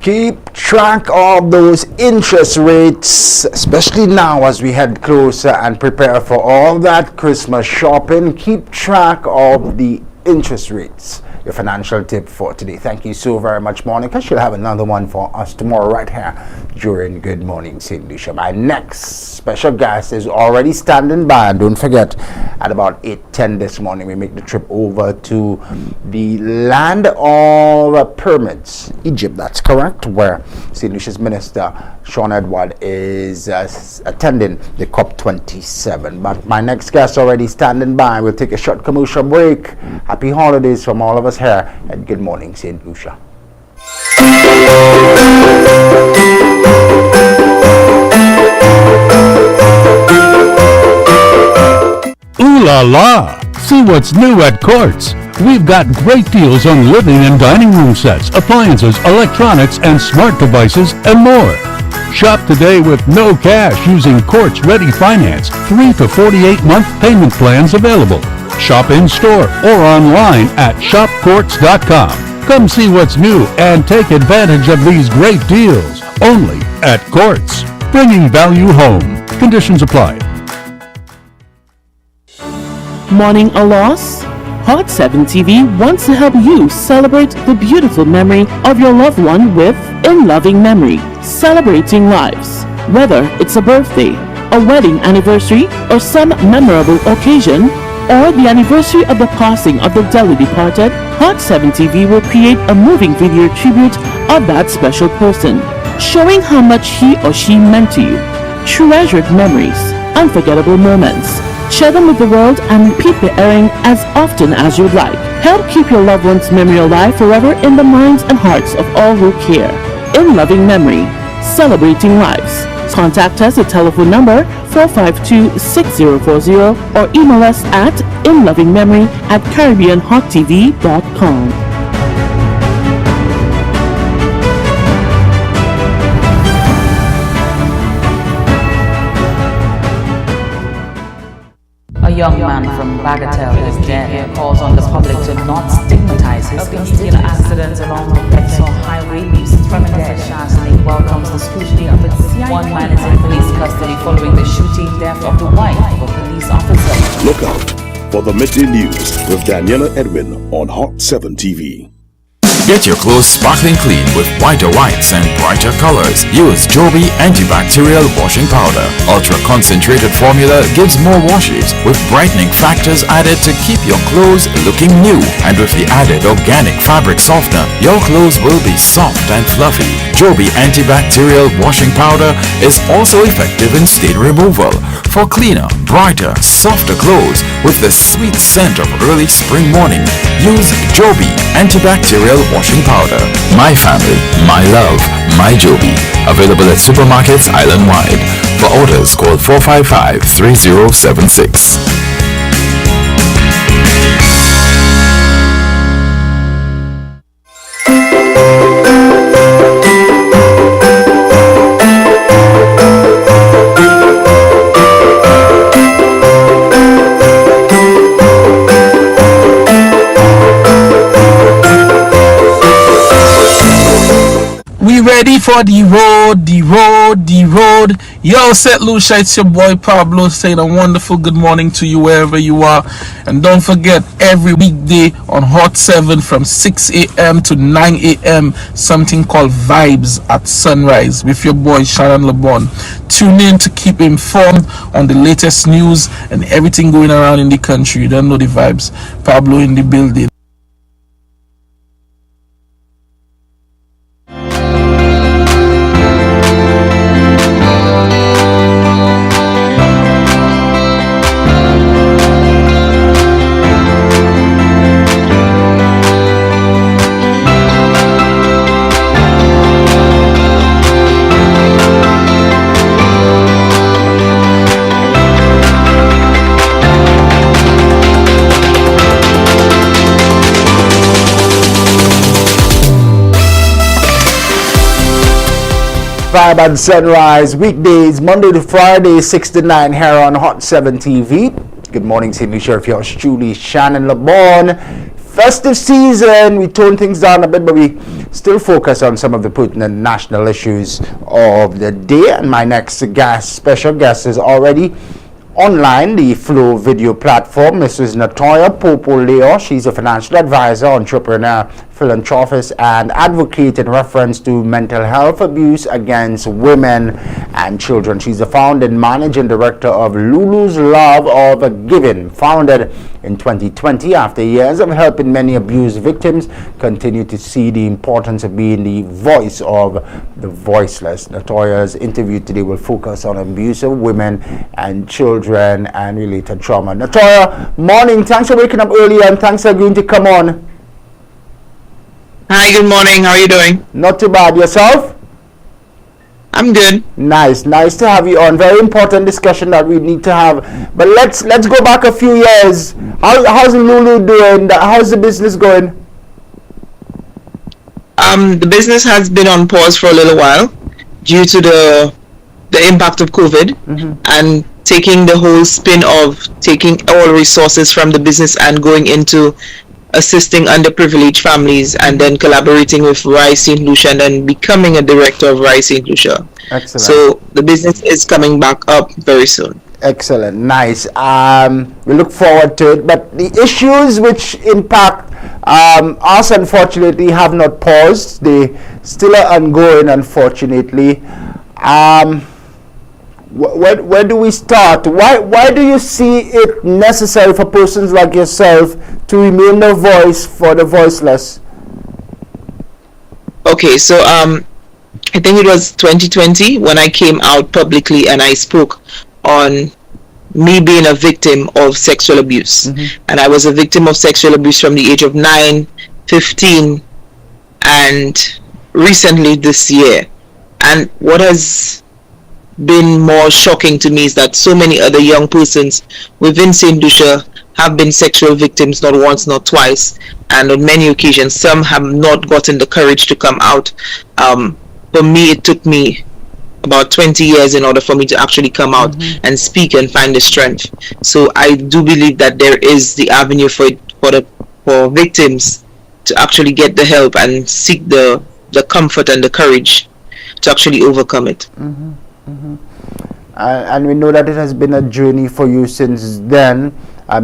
Keep track of those interest rates, especially now as we head closer and prepare for all that Christmas shopping. Keep track of the interest rates. Your financial tip for today. Thank you so very much, Monica. She'll have another one for us tomorrow right here during Good Morning St. Lucia. My next special guest is already standing by, and don't forget, at about 8:10 this morning we make the trip over to the land of pyramids, Egypt. That's correct, where St. Lucia's Minister Sean Edward is attending the COP27. But my next guest already standing by. We'll take a short commercial break. Happy holidays from all of us here at Good Morning St. Lucia. Ooh la la! See what's new at Quartz. We've got great deals on living and dining room sets, appliances, electronics, and smart devices, and more. Shop today with no cash using Quartz Ready Finance, 3 to 48-month payment plans available. Shop in-store or online at shopquartz.com. Come see what's new and take advantage of these great deals only at Quartz. Bringing value home. Conditions apply. Mourning a loss? Hot 7 TV wants to help you celebrate the beautiful memory of your loved one with In Loving Memory, Celebrating Lives. Whether it's a birthday, a wedding anniversary, or some memorable occasion, or the anniversary of the passing of the dearly departed, Hot 7 TV will create a moving video tribute of that special person, showing how much he or she meant to you. Treasured memories, unforgettable moments. Share them with the world and repeat the airing as often as you'd like. Help keep your loved one's memory alive forever in the minds and hearts of all who care. In Loving Memory, Celebrating Lives. Contact us at telephone number 452-6040 or email us at inlovingmemory@caribbeanhottv.com. A young man from Bagatelle is dead and calls on the public to not stigmatize his constituent accidents along the Bexar Highway. From dead, Shannon welcomes the scrutiny of its CI. One man is in police custody following the shooting death of the wife of a police officer. Look out for the midday news with Daniela Edwin on Hot 7 TV. Get your clothes sparkling clean with whiter whites and brighter colors. Use Joby antibacterial washing powder. Ultra concentrated formula gives more washes with brightening factors added to keep your clothes looking new. And with the added organic fabric softener, your clothes will be soft and fluffy. Joby antibacterial washing powder is also effective in stain removal for cleaner, brighter, softer clothes with the sweet scent of early spring morning. Use Joby antibacterial washing powder. My family, my love, my Joby. Available at supermarkets island-wide. For orders, call 455-3076. we ready for the road, the road, the road? Yo, St. Lucia, it's your boy Pablo saying a wonderful good morning to you wherever you are. And don't forget, every weekday on Hot 7 from 6 a.m. to 9 a.m. something called Vibes at Sunrise with your boy Shannon Lebourne. Tune in to keep informed on the latest news and everything going around in the country. You don't know the vibes. Pablo in the building. Vibe at Sunrise, weekdays, Monday to Friday, 6 to 9 here on Hot 7 TV. Good morning, St. Lucia. If yours truly, Shannon Lebourne. Festive season, we tone things down a bit, but we still focus on some of the pertinent national issues of the day. And my next guest, special guest, is already online, the Flow video platform, Mrs. Natoya Popo-Leo. She's a financial advisor, entrepreneur, philanthropist, and advocate in reference to mental health abuse against women and children. She's the founder and managing director of Lulu's Love of Giving, founded in 2020 after years of helping many abuse victims continue to see the importance of being the voice of the voiceless. Natoya's interview today will focus on abuse of women and children and related trauma. Natoya, morning. Thanks for waking up early and thanks for agreeing to come on. Hi, good morning. How are you doing? Not too bad. Yourself? I'm good. Nice to have you on. Very important discussion that we need to have. But let's go back a few years. How's Lulu doing? How's the business going? The business has been on pause for a little while due to the impact of COVID and taking the whole spin of taking all resources from the business and going into assisting underprivileged families and then collaborating with Rise St. Lucia and then becoming a director of Rise St. Lucia. Excellent. So the business is coming back up very soon. Excellent. Nice. We look forward to it. But the issues which impact us, unfortunately, have not paused. They still are ongoing, unfortunately. Where do we start? Why do you see it necessary for persons like yourself to remain the voice for the voiceless? Okay, so I think it was 2020 when I came out publicly and I spoke on me being a victim of sexual abuse. And I was a victim of sexual abuse from the age of 9, 15, and recently this year. And what has been more shocking to me is that so many other young persons within St. Lucia have been sexual victims, not once, not twice, and on many occasions some have not gotten the courage to come out. For me, it took me about 20 years in order for me to actually come out and speak and find the strength. So I do believe that there is the avenue for victims to actually get the help and seek the comfort and the courage to actually overcome it. And we know that it has been a journey for you since then.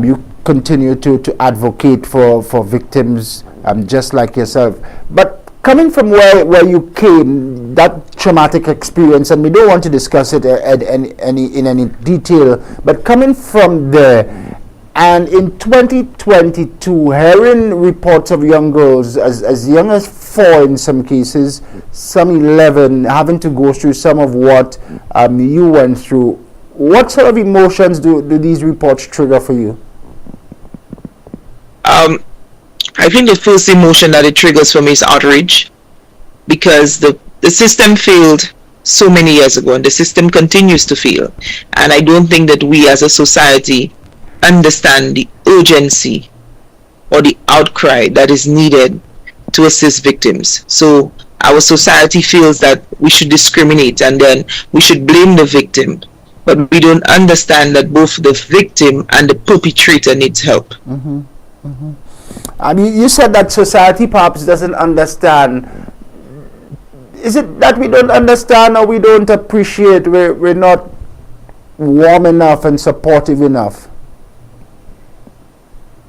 You continue to advocate for victims just like yourself. But coming from where you came, that traumatic experience, and we don't want to discuss it in any detail, but coming from there, and in 2022, hearing reports of young girls as young as 4 in some cases, some 11, having to go through some of what you went through, what sort of emotions do these reports trigger for you? I think the first emotion that it triggers for me is outrage, because the system failed so many years ago and the system continues to fail, and I don't think that we as a society understand the urgency or the outcry that is needed to assist victims. So our society feels that we should discriminate and then we should blame the victim, but we don't understand that both the victim and the perpetrator needs help. You said that society perhaps doesn't understand Is it that we don't understand or we don't appreciate? We're not warm enough and supportive enough?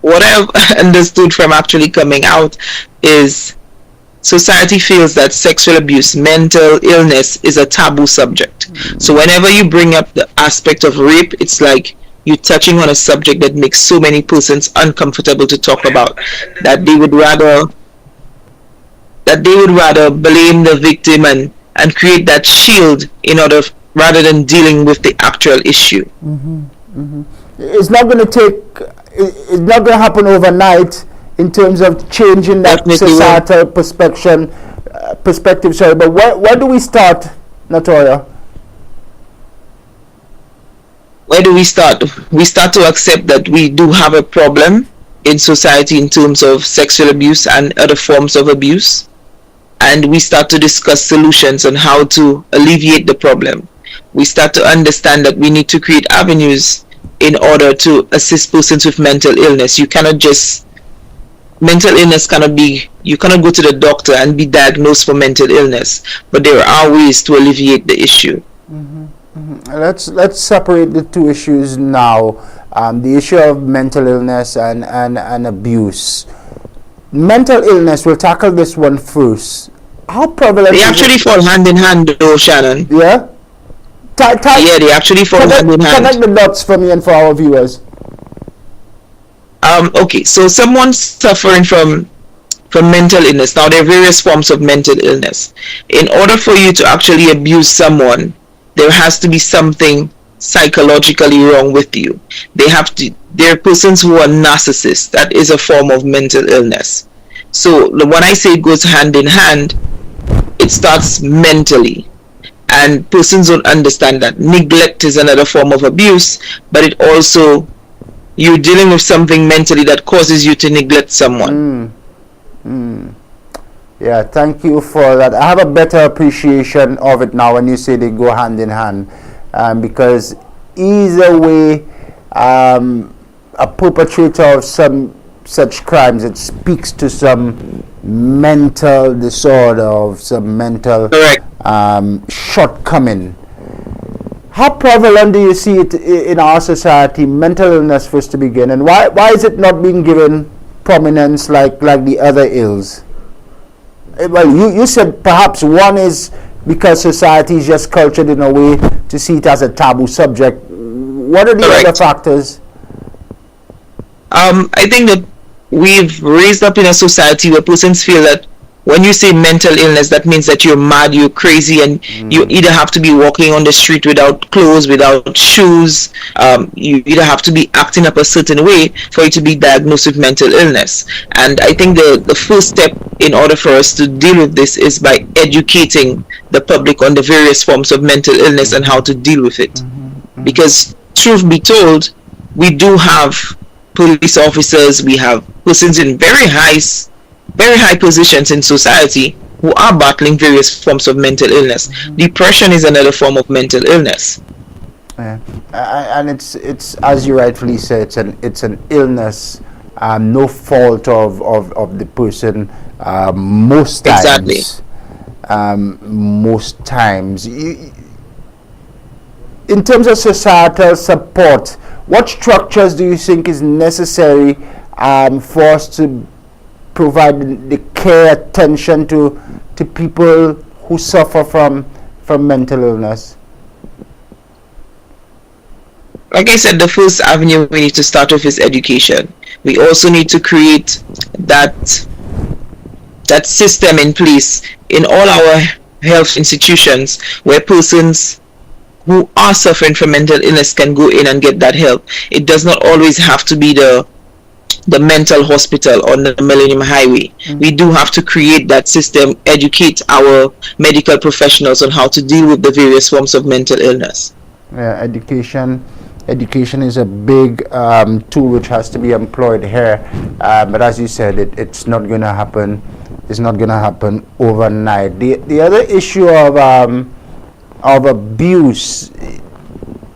What I've understood from actually coming out is society feels that sexual abuse, mental illness is a taboo subject. So whenever you bring up the aspect of rape, it's like you're touching on a subject that makes so many persons uncomfortable to talk about, that they would rather blame the victim and create that shield in order rather than dealing with the actual issue. It's not going to happen overnight in terms of changing that societal perspective. Sorry, but where do we start, Natoya? Where do we start? We start to accept that we do have a problem in society in terms of sexual abuse and other forms of abuse, and we start to discuss solutions on how to alleviate the problem. We start to understand that we need to create avenues in order to assist persons with mental illness. Mental illness cannot be, you cannot go to the doctor and be diagnosed for mental illness, but there are ways to alleviate the issue. Let's separate the two issues now. The issue of mental illness and abuse. Mental illness, we'll tackle this one first. How prevalent they actually fall hand in hand though, Shannon. Yeah? Yeah, they actually fall hand in hand. Connect the dots for me and for our viewers. Okay, so someone suffering from mental illness. Now, there are various forms of mental illness. In order for you to actually abuse someone, there has to be something psychologically wrong with you. There are persons who are narcissists. That is a form of mental illness. So when I say it goes hand in hand, it starts mentally. And persons don't understand that neglect is another form of abuse, but it also, you're dealing with something mentally that causes you to neglect someone. Yeah, thank you for that. I have a better appreciation of it now when you say they go hand in hand, because either way, a perpetrator of some such crimes, it speaks to some mental disorder, of some mental shortcoming. How prevalent do you see it in our society, mental illness first to begin, and why is it not being given prominence like the other ills? Well, you said perhaps one is because society is just cultured in a way to see it as a taboo subject. What are the other factors? I think that we've raised up in a society where persons feel that when you say mental illness, that means that you're mad, you're crazy, and you either have to be walking on the street without clothes, without shoes. You either have to be acting up a certain way for you to be diagnosed with mental illness. And I think the first step in order for us to deal with this is by educating the public on the various forms of mental illness and how to deal with it. Because truth be told, we do have police officers, we have persons in very high positions in society who are battling various forms of mental illness. Depression is another form of mental illness. Yeah. And it's as you rightfully said, it's an illness, no fault of the person. Most times, most times. In terms of societal support, what structures do you think is necessary for us to provide the care, attention to people who suffer from mental illness? Like I said, the first avenue we need to start with is education. We also need to create that system in place in all our health institutions where persons who are suffering from mental illness can go in and get that help. It does not always have to be the mental hospital on the Millennium Highway. We do have to create that system, educate our medical professionals on how to deal with the various forms of mental illness. Yeah, education is a big tool which has to be employed here, but as you said, it's not going to happen. It's not going to happen overnight. The other issue of abuse,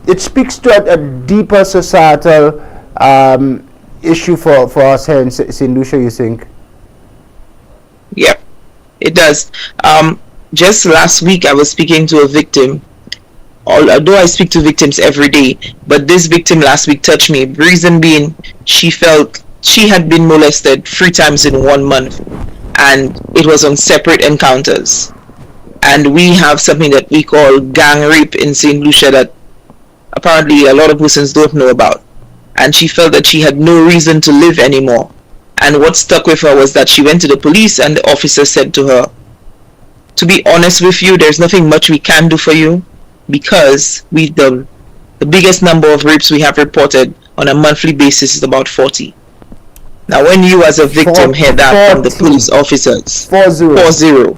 it speaks to a deeper societal issue for us here in St. Lucia, you think? Yeah, it does. just last week I was speaking to a victim. Although I speak to victims every day, but this victim last week touched me. Reason being, she felt she had been molested 3 times in 1 month, and it was on separate encounters. And we have something that we call gang rape in St. Lucia that apparently a lot of persons don't know about. And she felt that she had no reason to live anymore. And what stuck with her was that she went to the police, and the officer said to her, "To be honest with you, there's nothing much we can do for you, because the biggest number of rapes we have reported on a monthly basis is about 40. Now, when you as a victim hear that from the police officers, 40,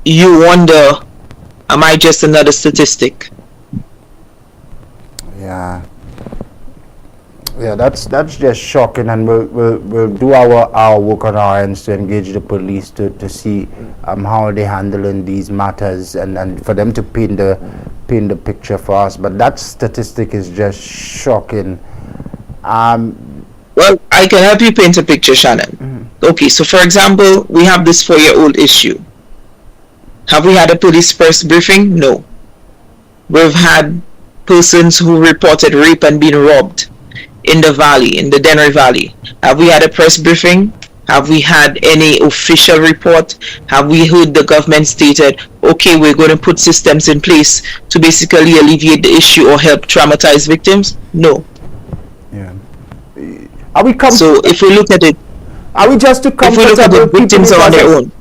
you wonder, am I just another statistic? Yeah, that's just shocking, and we'll do our work on our ends to engage the police to see how they're handling these matters, and for them to paint the picture for us. But that statistic is just shocking. Well, I can help you paint a picture, Shannon. Okay, so for example, we have this 4-year-old issue. Have we had a police press briefing? No. We've had persons who reported rape and being robbed in the valley, in the Dennery Valley. Have we had a press briefing? Have we had any official report? Have we heard the government stated, okay, we're going to put systems in place to basically alleviate the issue or help traumatized victims? No. Are we so if we look at it, are we just too comfortable? If we look at the victims are on their own.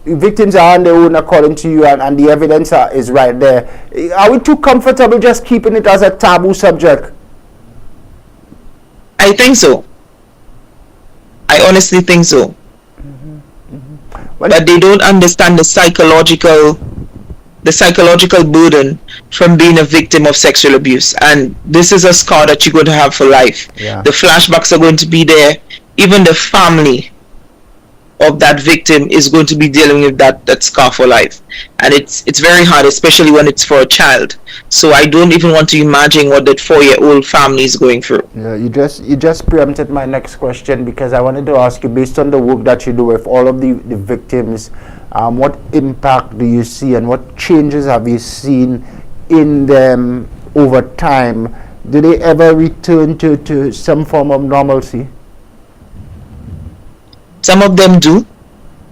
Victims are on their own according to you, and the evidence is right there. Are we too comfortable just keeping it as a taboo subject? I think so. I honestly think so. But they don't understand the psychological burden from being a victim of sexual abuse, and this is a scar that you're going to have for life. The flashbacks are going to be there. Even the family of that victim is going to be dealing with that scar for life, and it's very hard, especially when it's for a child. So I don't even want to imagine what that 4-year-old family is going through. You just preempted my next question, because I wanted to ask you, based on the work that you do with all of the victims, what impact do you see, and what changes have you seen in them over time? Do they ever return to some form of normalcy? Some of them do,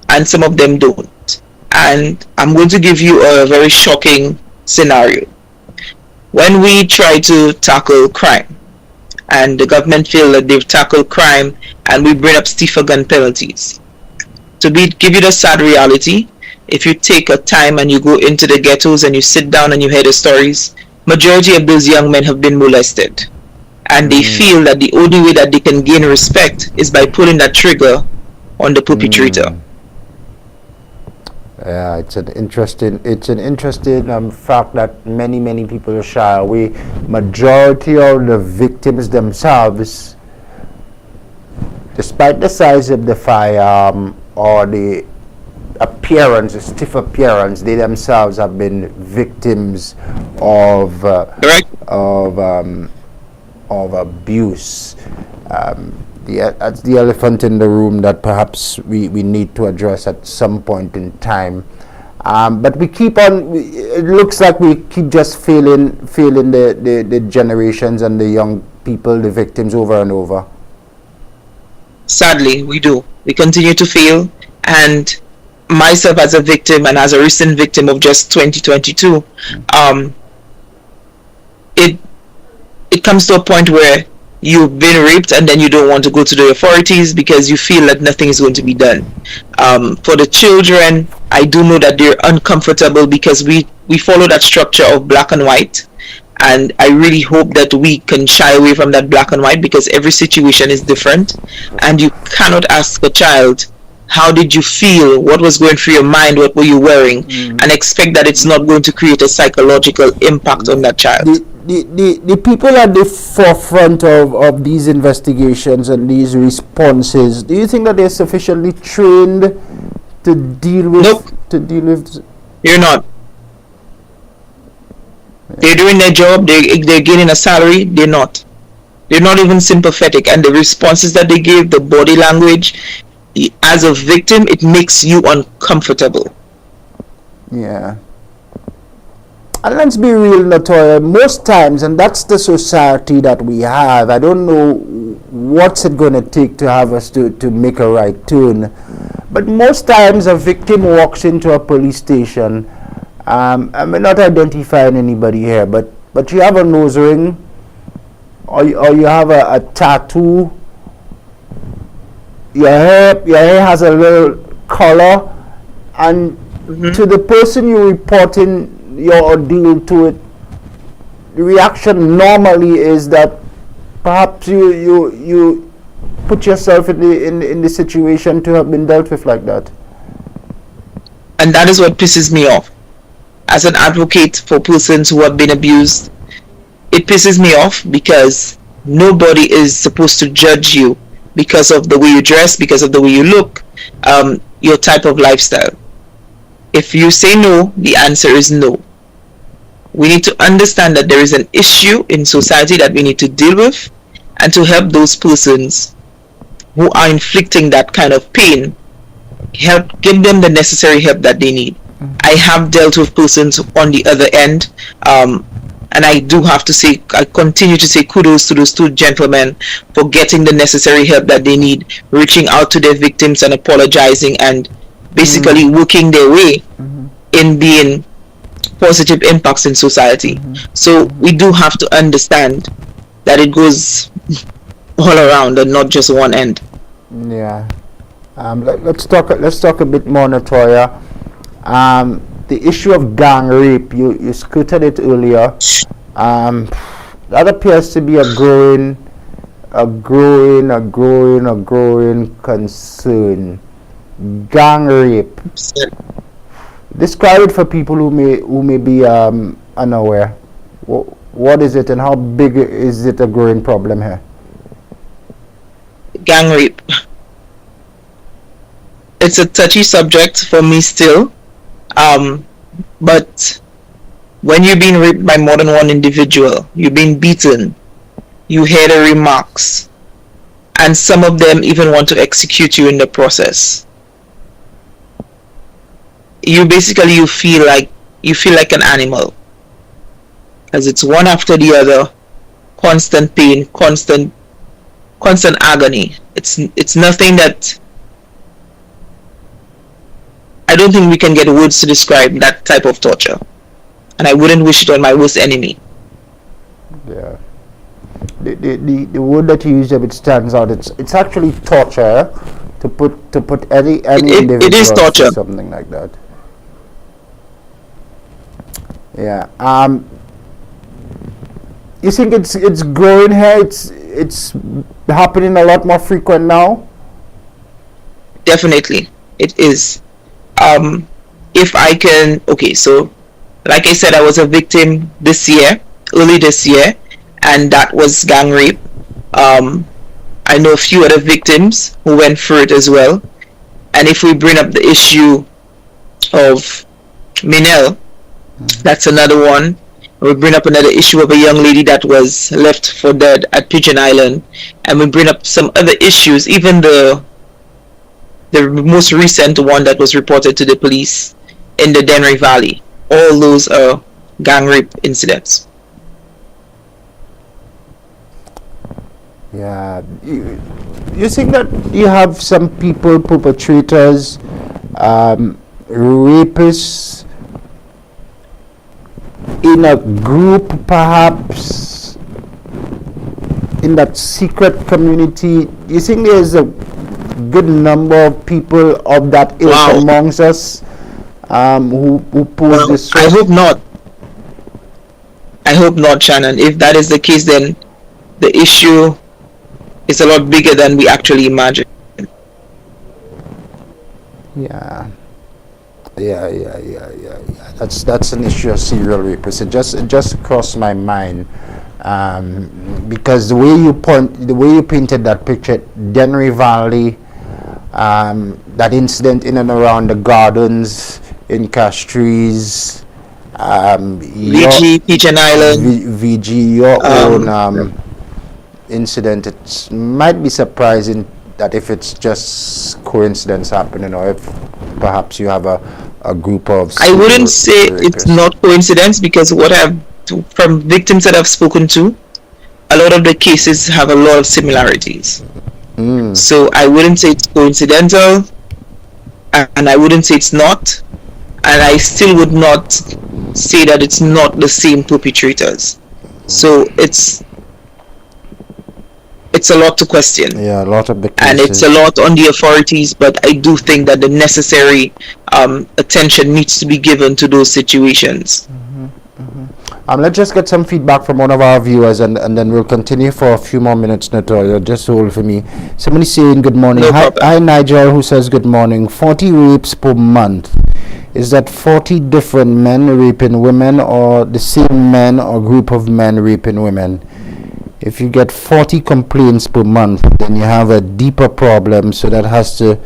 and some of them don't. And I'm going to give you a very shocking scenario. When we try to tackle crime, and the government feel that they've tackled crime, and we bring up stiffer gun penalties, give you the sad reality, if you take a time and you go into the ghettos and you sit down and you hear the stories, majority of those young men have been molested. And they feel that the only way that they can gain respect is by pulling that trigger on the perpetrator. Yeah, it's an interesting fact that many people shy away. Majority of the victims themselves, despite the size of the firearm or the appearance, the stiff appearance, they themselves have been victims of abuse. That's the elephant in the room that perhaps we need to address at some point in time. But we keep on, it looks like we keep just failing the generations and the young people, the victims, over and over. Sadly, we do. We continue to fail. And myself as a victim, and as a recent victim of just 2022, it comes to a point where you've been raped and then you don't want to go to the authorities because you feel that nothing is going to be done. For the children, I do know that they're uncomfortable because we follow that structure of black and white, and I really hope that we can shy away from that black and white, because every situation is different, and you cannot ask a child, how did you feel, what was going through your mind, what were you wearing, and expect that it's not going to create a psychological impact on that child. The people at the forefront of these investigations and these responses, do you think that they're sufficiently trained to deal with? Nope. You're not. They're doing their job, they're getting a salary, they're not. They're not even sympathetic, and the responses that they give, the body language, as a victim, it makes you uncomfortable. Yeah. And let's be real, Latoya, most times, and that's the society that we have, I don't know what's it going to take to have us to make a right turn, but most times a victim walks into a police station, I'm not identifying anybody here, but you have a nose ring, or you have a tattoo, your hair has a little color, and to the person you're reporting your ordeal to it, the reaction normally is that perhaps you put yourself in the situation to have been dealt with like that. And that is what pisses me off. As an advocate for persons who have been abused, it pisses me off because nobody is supposed to judge you because of the way you dress, because of the way you look, your type of lifestyle. If you say no, the answer is no. We need to understand that there is an issue in society that we need to deal with, and to help those persons who are inflicting that kind of pain, give them the necessary help that they need. I have dealt with persons on the other end, and I do have to say, I continue to say kudos to those two gentlemen for getting the necessary help that they need, reaching out to their victims and apologizing, and basically working their way in being positive impacts in society. So we do have to understand that it goes all around and not just one end. Yeah. Let's talk a bit more, Natoya. The issue of gang rape, you skirted it earlier. That appears to be a growing concern. Gang rape. Describe it for people who may be unaware. What is it, and how big is it a growing problem here? Gang rape. It's a touchy subject for me still. But when you're being raped by more than one individual, you're being beaten, you hear the remarks, and some of them even want to execute you in the process. You feel like an animal, because it's one after the other, constant pain, constant agony. It's nothing that I don't think we can get words to describe that type of torture, and I wouldn't wish it on my worst enemy. Yeah, the word that you use a bit stands out. It's actually torture to put any individual. It is torture. Something like that. Yeah. You think it's growing here? It's happening a lot more frequent now? Definitely, it is. If I can, okay, so like I said, I was a victim early this year, and that was gang rape. I know a few other victims who went through it as well. And if we bring up the issue of Minel, that's another one. We bring up another issue of a young lady that was left for dead at Pigeon Island, and we bring up some other issues, even the most recent one that was reported to the police in the Dennery Valley. All those are gang rape incidents. Yeah. You think that you have some people, perpetrators, rapists, in a group, perhaps in that secret community? You think there's a good number of people of that ilk amongst us who pose this threat? I hope not, Shannon. If that is the case, then the issue is a lot bigger than we actually imagine. Yeah. That's an issue of serial rapists. It just crossed my mind, because the way you painted that picture, Dennery Valley, that incident in and around the gardens in Castries, VG, Pigeon Island, VG, your own incident. It might be surprising that if it's just coincidence happening, or if perhaps you have a a group of. I wouldn't say it's not coincidence, because from victims that I've spoken to, a lot of the cases have a lot of similarities. So I wouldn't say it's coincidental, and I wouldn't say it's not, and I still would not say that it's not the same perpetrators. So it's a lot to question. Yeah, a lot of the cases. And it's a lot on the authorities, but I do think that the necessary attention needs to be given to those situations. Let's just get some feedback from one of our viewers, and then we'll continue for a few more minutes, Natoya. Just hold for me. Somebody saying good morning. No problem. Hi, Nigel, who says good morning. 40 rapes per month. Is that 40 different men raping women, or the same men or group of men raping women? If you get 40 complaints per month, then you have a deeper problem. So that has to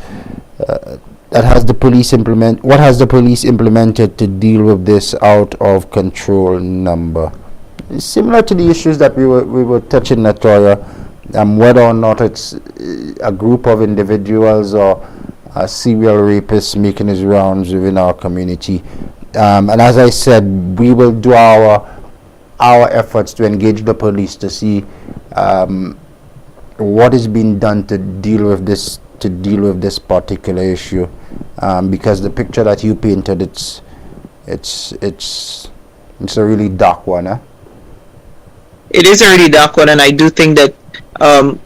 the police implement. What has the police implemented to deal with this out of control number? It's similar to the issues that we were touching, Natoya, whether or not it's a group of individuals or a serial rapist making his rounds within our community. And as I said, we will do our efforts to engage the police to see what is being done to deal with this particular issue, because the picture that you painted, it's a really dark one. It is a really dark one, and I do think that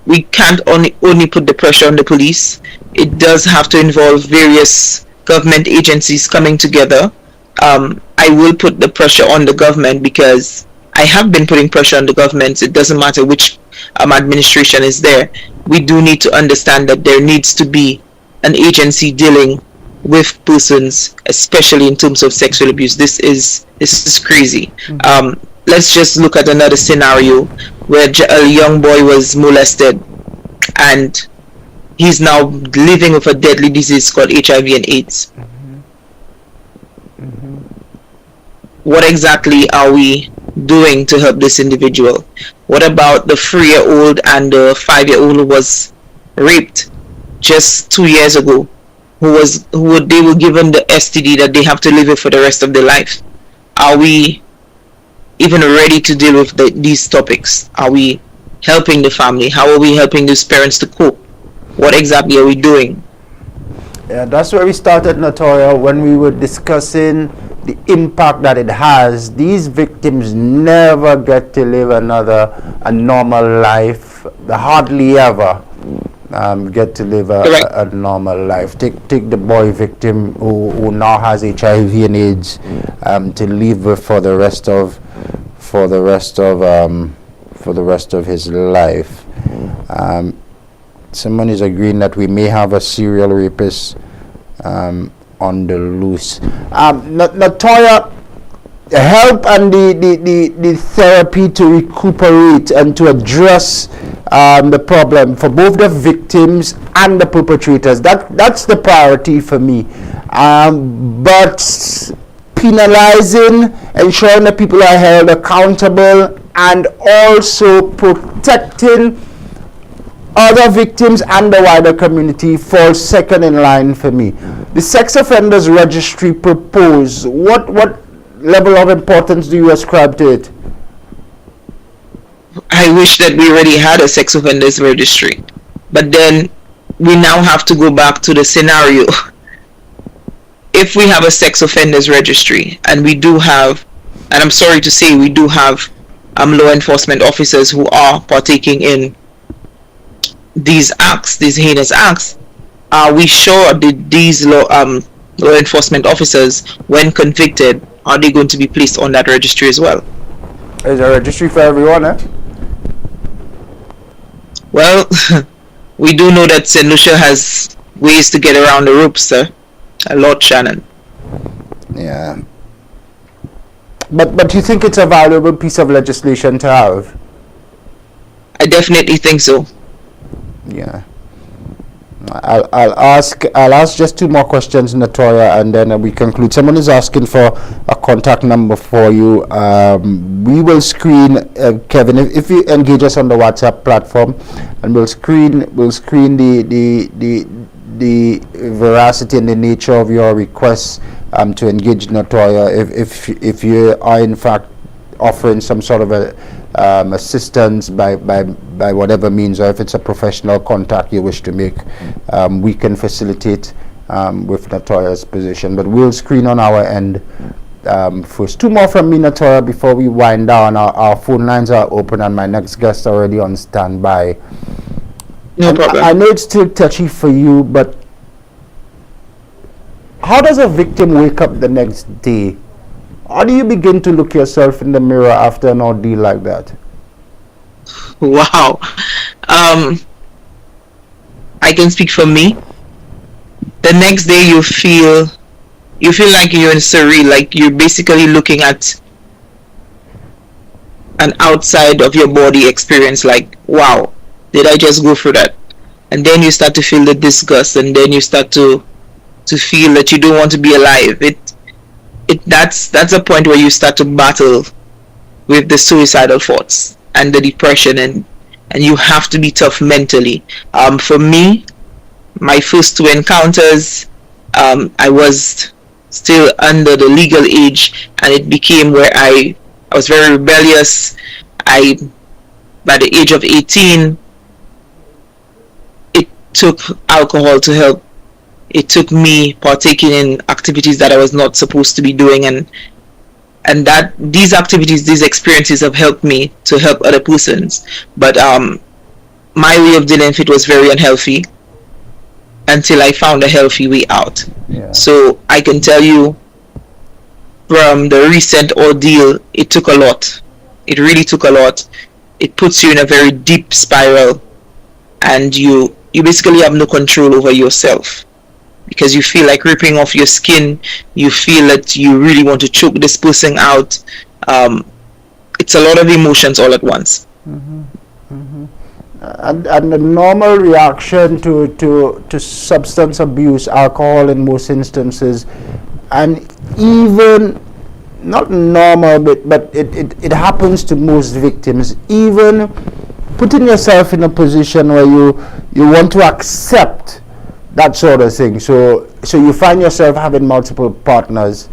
we can't only put the pressure on the police. It does have to involve various government agencies coming together. I will put the pressure on the government, because I have been putting pressure on the government. It doesn't matter which administration is there. We do need to understand that there needs to be an agency dealing with persons, especially in terms of sexual abuse. This is crazy. Let's just look at another scenario where a young boy was molested, and he's now living with a deadly disease called HIV and AIDS. What exactly are we doing to help this individual? What about the 3-year-old and the 5-year-old who was raped just 2 years ago, they were given the STD that they have to live with for the rest of their life? Are we even ready to deal with these topics? Are we helping the family? How are we helping these parents to cope? What exactly are we doing? Yeah, that's where we started, Natoya, when we were discussing the impact that it has. These victims never get to live a normal life. They hardly ever get to live a normal life. Take the boy victim who now has HIV and AIDS to live with for the rest of his life. Someone is agreeing that we may have a serial rapist on the loose. Natoya, help and the therapy to recuperate and to address the problem for both the victims and the perpetrators. That's the priority for me. But penalizing, ensuring that people are held accountable, and also protecting other victims and the wider community falls second in line for me. The sex offenders registry proposed, what level of importance do you ascribe to it? I wish that we already had a sex offenders registry, but then we now have to go back to the scenario. If we have a sex offenders registry, and we do have, and I'm sorry to say, we do have law enforcement officers who are partaking in these acts, these heinous acts, are we sure that these law enforcement officers, when convicted, are they going to be placed on that registry as well? Is there a registry for everyone, eh? Well, we do know that St. Lucia has ways to get around the ropes, sir. A lot, Shannon. Yeah. But you think it's a valuable piece of legislation to have? I definitely think so. Yeah. I'll ask just two more questions, Natoya, and then we conclude. Someone is asking for a contact number for you. We will screen Kevin if you engage us on the WhatsApp platform, and we'll screen the the veracity and the nature of your request to engage Natoya. If you are in fact offering some sort of a assistance by whatever means, or if it's a professional contact you wish to make, we can facilitate with Natoya's position. But we'll screen on our end first. Two more from me, Natoya, before we wind down. Our phone lines are open and my next guest already on standby. No problem. I know it's still touchy for you, but how does a victim wake up the next day? How do you begin to look yourself in the mirror after an ordeal like that? Wow. I can speak for me. The next day you feel like you're in surreal, like you're basically looking at an outside of your body experience, like, wow, did I just go through that? And then you start to feel the disgust, and then you start to feel that you don't want to be alive. That's a point where you start to battle with the suicidal thoughts and the depression, and you have to be tough mentally. For me, my first two encounters, I was still under the legal age, and it became where I was very rebellious. By the age of 18, it took alcohol to help. It took me partaking in activities that I was not supposed to be doing, and that these activities, these experiences have helped me to help other persons. But my way of dealing with it was very unhealthy until I found a healthy way out. Yeah. So I can tell you, from the recent ordeal, it took a lot. It really took a lot. It puts you in a very deep spiral, and you basically have no control over yourself, because you feel like ripping off your skin. You feel that you really want to choke this person out. It's a lot of emotions all at once. Mm-hmm. Mm-hmm. And the normal reaction to substance abuse, alcohol in most instances, and even not normal, but it happens to most victims, even putting yourself in a position where you want to accept that sort of thing. So you find yourself having multiple partners,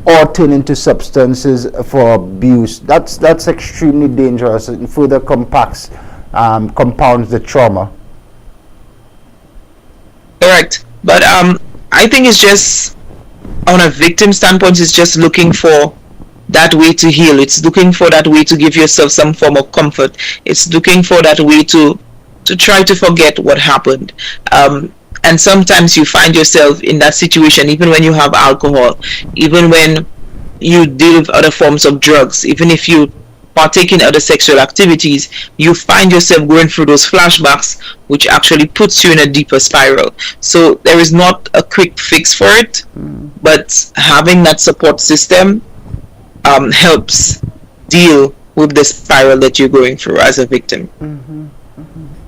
or turning to substances for abuse. That's extremely dangerous and further compounds the trauma. Correct. But I think it's just, on a victim standpoint, it's just looking for that way to heal. It's looking for that way to give yourself some form of comfort. It's looking for that way to try to forget what happened. And sometimes you find yourself in that situation, even when you have alcohol, even when you deal with other forms of drugs, even if you partake in other sexual activities, you find yourself going through those flashbacks, which actually puts you in a deeper spiral. So there is not a quick fix for it, but having that support system helps deal with the spiral that you're going through as a victim. Mm-hmm.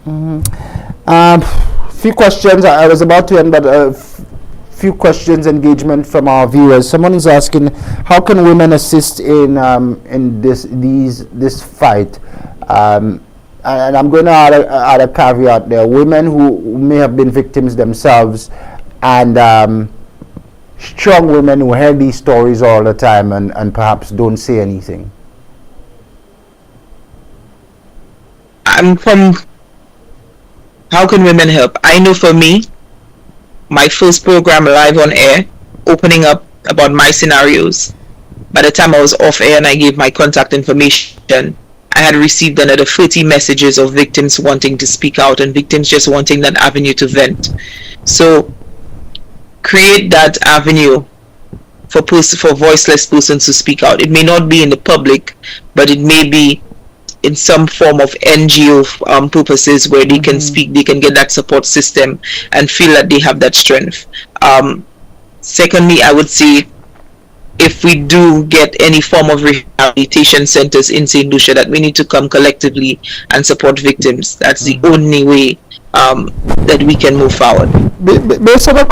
Mm-hmm. Few questions. I was about to end, but few questions, engagement from our viewers. Someone is asking, how can women assist in this fight? And I'm going to add a caveat there. Women who may have been victims themselves, and strong women who hear these stories all the time and perhaps don't say anything. How can women help? I know for me, my first program live on air, opening up about my scenarios, by the time I was off air and I gave my contact information, I had received another 30 messages of victims wanting to speak out and victims just wanting that avenue to vent. So create that avenue for voiceless persons to speak out. It may not be in the public, but it may be in some form of NGO purposes where they can speak, they can get that support system and feel that they have that strength. Secondly, I would say, if we do get any form of rehabilitation centers in St. Lucia, that we need to come collectively and support victims. That's the only way that we can move forward. Based on a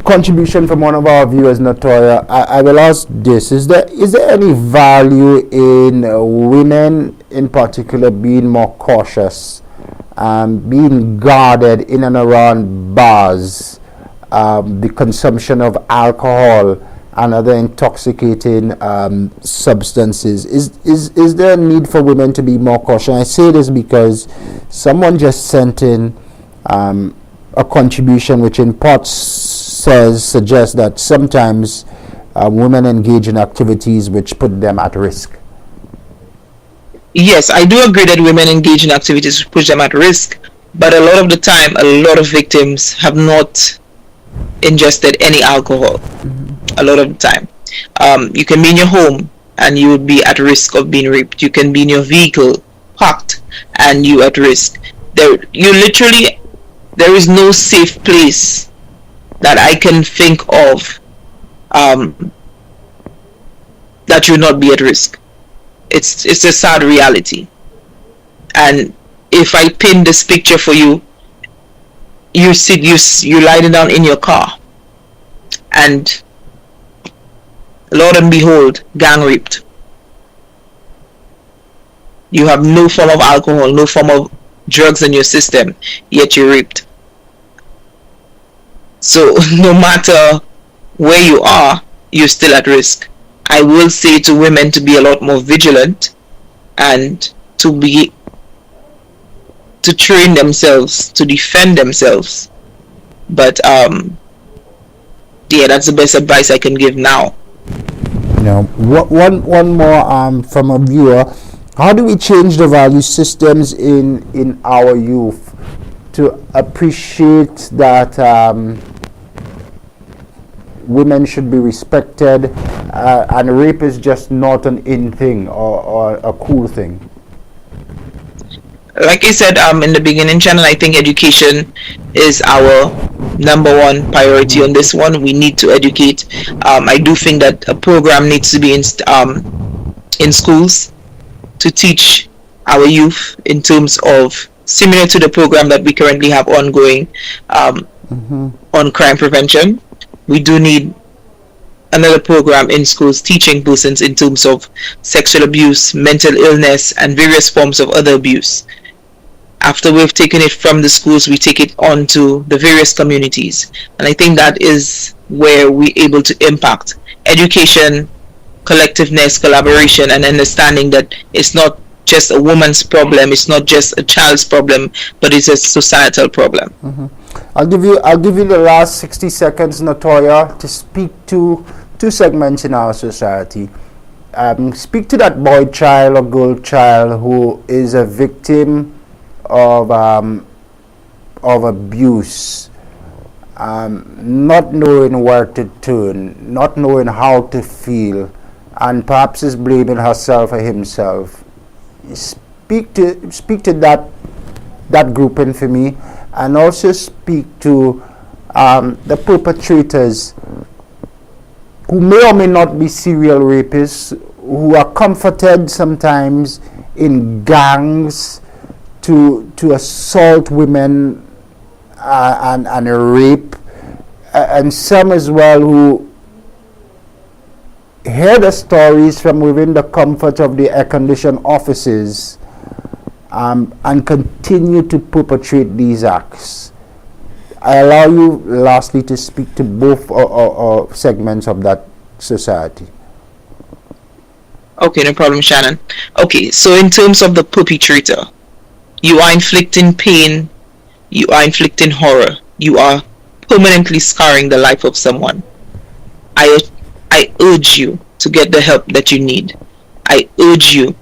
contribution from one of our viewers, Natoya, I will ask this: is there any value in women in particular being more cautious being guarded in and around bars, the consumption of alcohol and other intoxicating substances. Is there a need for women to be more cautious? I say this because someone just sent in a contribution which in part suggests that sometimes women engage in activities which put them at risk. Yes, I do agree that women engage in activities which put them at risk, but a lot of the time, a lot of victims have not ingested any alcohol. A lot of the time. You can be in your home and you would be at risk of being raped. You can be in your vehicle parked and you at risk. There is no safe place that I can think of that you would not be at risk. It's a sad reality. And if I pin this picture for you, you're lying down in your car and Lord and behold, gang raped. You have no form of alcohol, no form of drugs in your system, yet you're raped. So no matter where you are, you're still at risk. I will say to women to be a lot more vigilant and to train themselves, to defend themselves. But that's the best advice I can give now. One more from a viewer. How do we change the value systems in our youth to appreciate that women should be respected and rape is just not an in thing or a cool thing? Like I said in the beginning, Shannon, I think education is our number one priority on this one. We need to educate. I do think that a program needs to be in schools to teach our youth in terms of similar to the program that we currently have ongoing on crime prevention. We do need another program in schools teaching persons in terms of sexual abuse, mental illness, and various forms of other abuse. After we've taken it from the schools, we take it on to the various communities. And I think that is where we're able to impact education, collectiveness, collaboration, and understanding that it's not just a woman's problem, it's not just a child's problem, but it's a societal problem. I'll give you the last 60 seconds, Natoya, to speak to two segments in our society. Speak to that boy child or girl child who is a victim of abuse, not knowing where to turn, not knowing how to feel, and perhaps is blaming herself or himself. Speak to that grouping for me, and also speak to the perpetrators who may or may not be serial rapists, who are comforted sometimes in gangs to assault women and rape, and some as well who hear the stories from within the comfort of the air-conditioned offices and continue to perpetrate these acts. I allow you lastly to speak to both segments of that society. Okay, no problem, Shannon. Okay, so in terms of the perpetrator, you are inflicting pain, you are inflicting horror, you are permanently scarring the life of someone. I urge you to get the help that you need. I urge you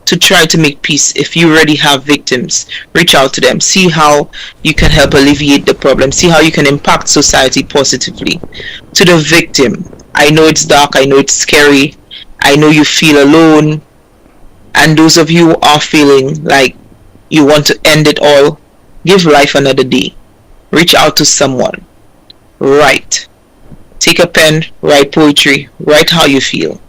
to try to make peace. If you already have victims, reach out to them, see how you can help alleviate the problem, see how you can impact society positively. To the victim, I know it's dark, I know it's scary, I know you feel alone, and those of you who are feeling like you want to end it all, give life another day. Reach out to someone. Write. Take a pen, write poetry, write how you feel.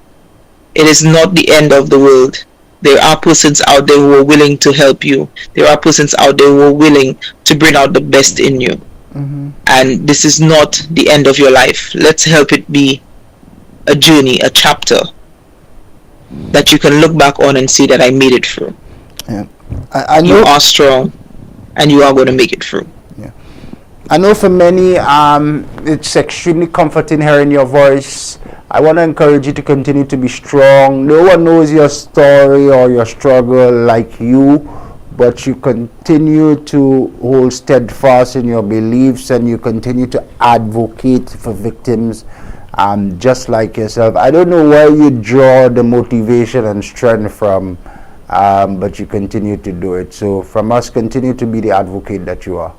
It is not the end of the world. There are persons out there who are willing to help you. There are persons out there who are willing to bring out the best in you. And this is not the end of your life. Let's help it be a journey, a chapter that you can look back on and see that I made it through. I know you are strong and you are going to make it through. I know for many, it's extremely comforting hearing your voice. I want to encourage you to continue to be strong. No one knows your story or your struggle like you, but you continue to hold steadfast in your beliefs, and you continue to advocate for victims just like yourself. I don't know where you draw the motivation and strength from, but you continue to do it. So from us, continue to be the advocate that you are.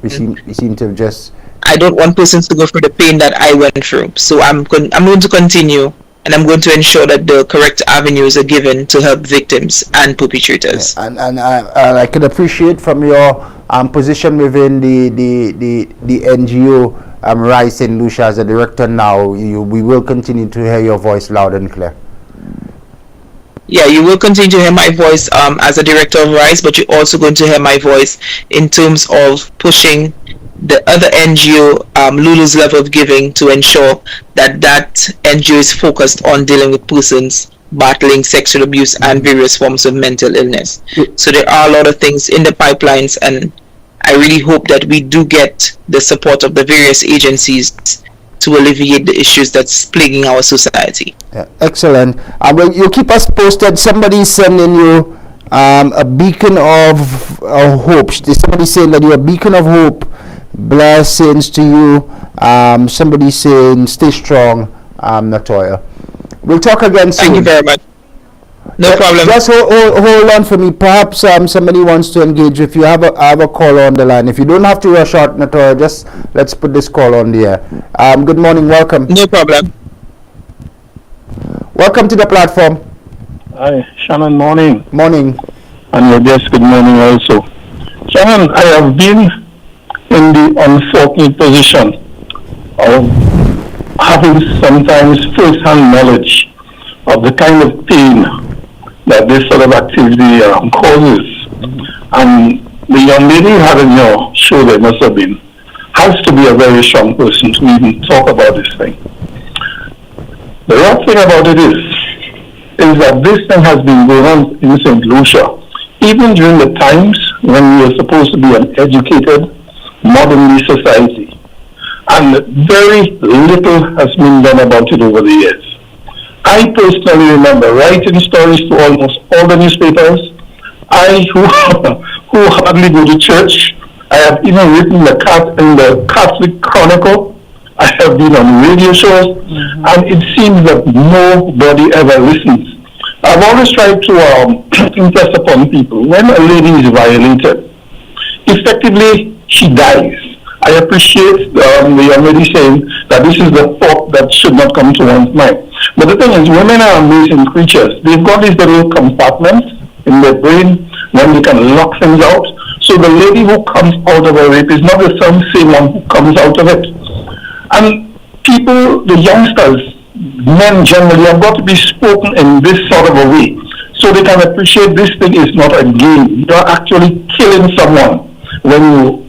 We seem to have just... I don't want persons to go through the pain that I went through. So I'm going to continue, and I'm going to ensure that the correct avenues are given to help victims and perpetrators. And I can appreciate from your position within the NGO Rise St. Lucia as a director now, we will continue to hear your voice loud and clear. Yeah, you will continue to hear my voice as a director of Rise, but you're also going to hear my voice in terms of pushing the other NGO, Lulu's Level of Giving, to ensure that NGO is focused on dealing with persons battling sexual abuse and various forms of mental illness. So there are a lot of things in the pipelines, and I really hope that we do get the support of the various agencies to alleviate the issues that's plaguing our society. Yeah, excellent. Well, you keep us posted. Somebody sending you a beacon of hope. Somebody saying that you're a beacon of hope. Blessings to you. Somebody saying stay strong, Natoya. We'll talk again soon. Thank you very much. No problem. Just hold on for me. Perhaps somebody wants to engage. If you have a caller on the line, if you don't have to rush out, Natoya, just let's put this call on the air. Good morning. Welcome. No problem. Welcome to the platform. Hi, Shannon. Morning. Morning. And your guest, good morning also. Shannon, I have been in the unfortunate position of having sometimes first-hand knowledge of the kind of pain that this sort of activity causes. And the young lady you had in your show, there must have been, has to be a very strong person to even talk about this thing. The rough thing about it is that this thing has been going on in St. Lucia, even during the times when we were supposed to be an educated, modern society. And very little has been done about it over the years. I personally remember writing stories to almost all the newspapers. I, who hardly go to church, I have even written in the Catholic Chronicle. I have been on radio shows, and it seems that nobody ever listens. I've always tried to impress upon people, when a lady is violated, effectively she dies. I appreciate the young lady saying that this is the thought that should not come to one's mind. But the thing is, women are amazing creatures. They've got these little compartments in their brain when they can lock things out. So the lady who comes out of a rape is not the same one who comes out of it. And people, the youngsters, men generally, have got to be spoken in this sort of a way so they can appreciate this thing is not a game. You're actually killing someone when you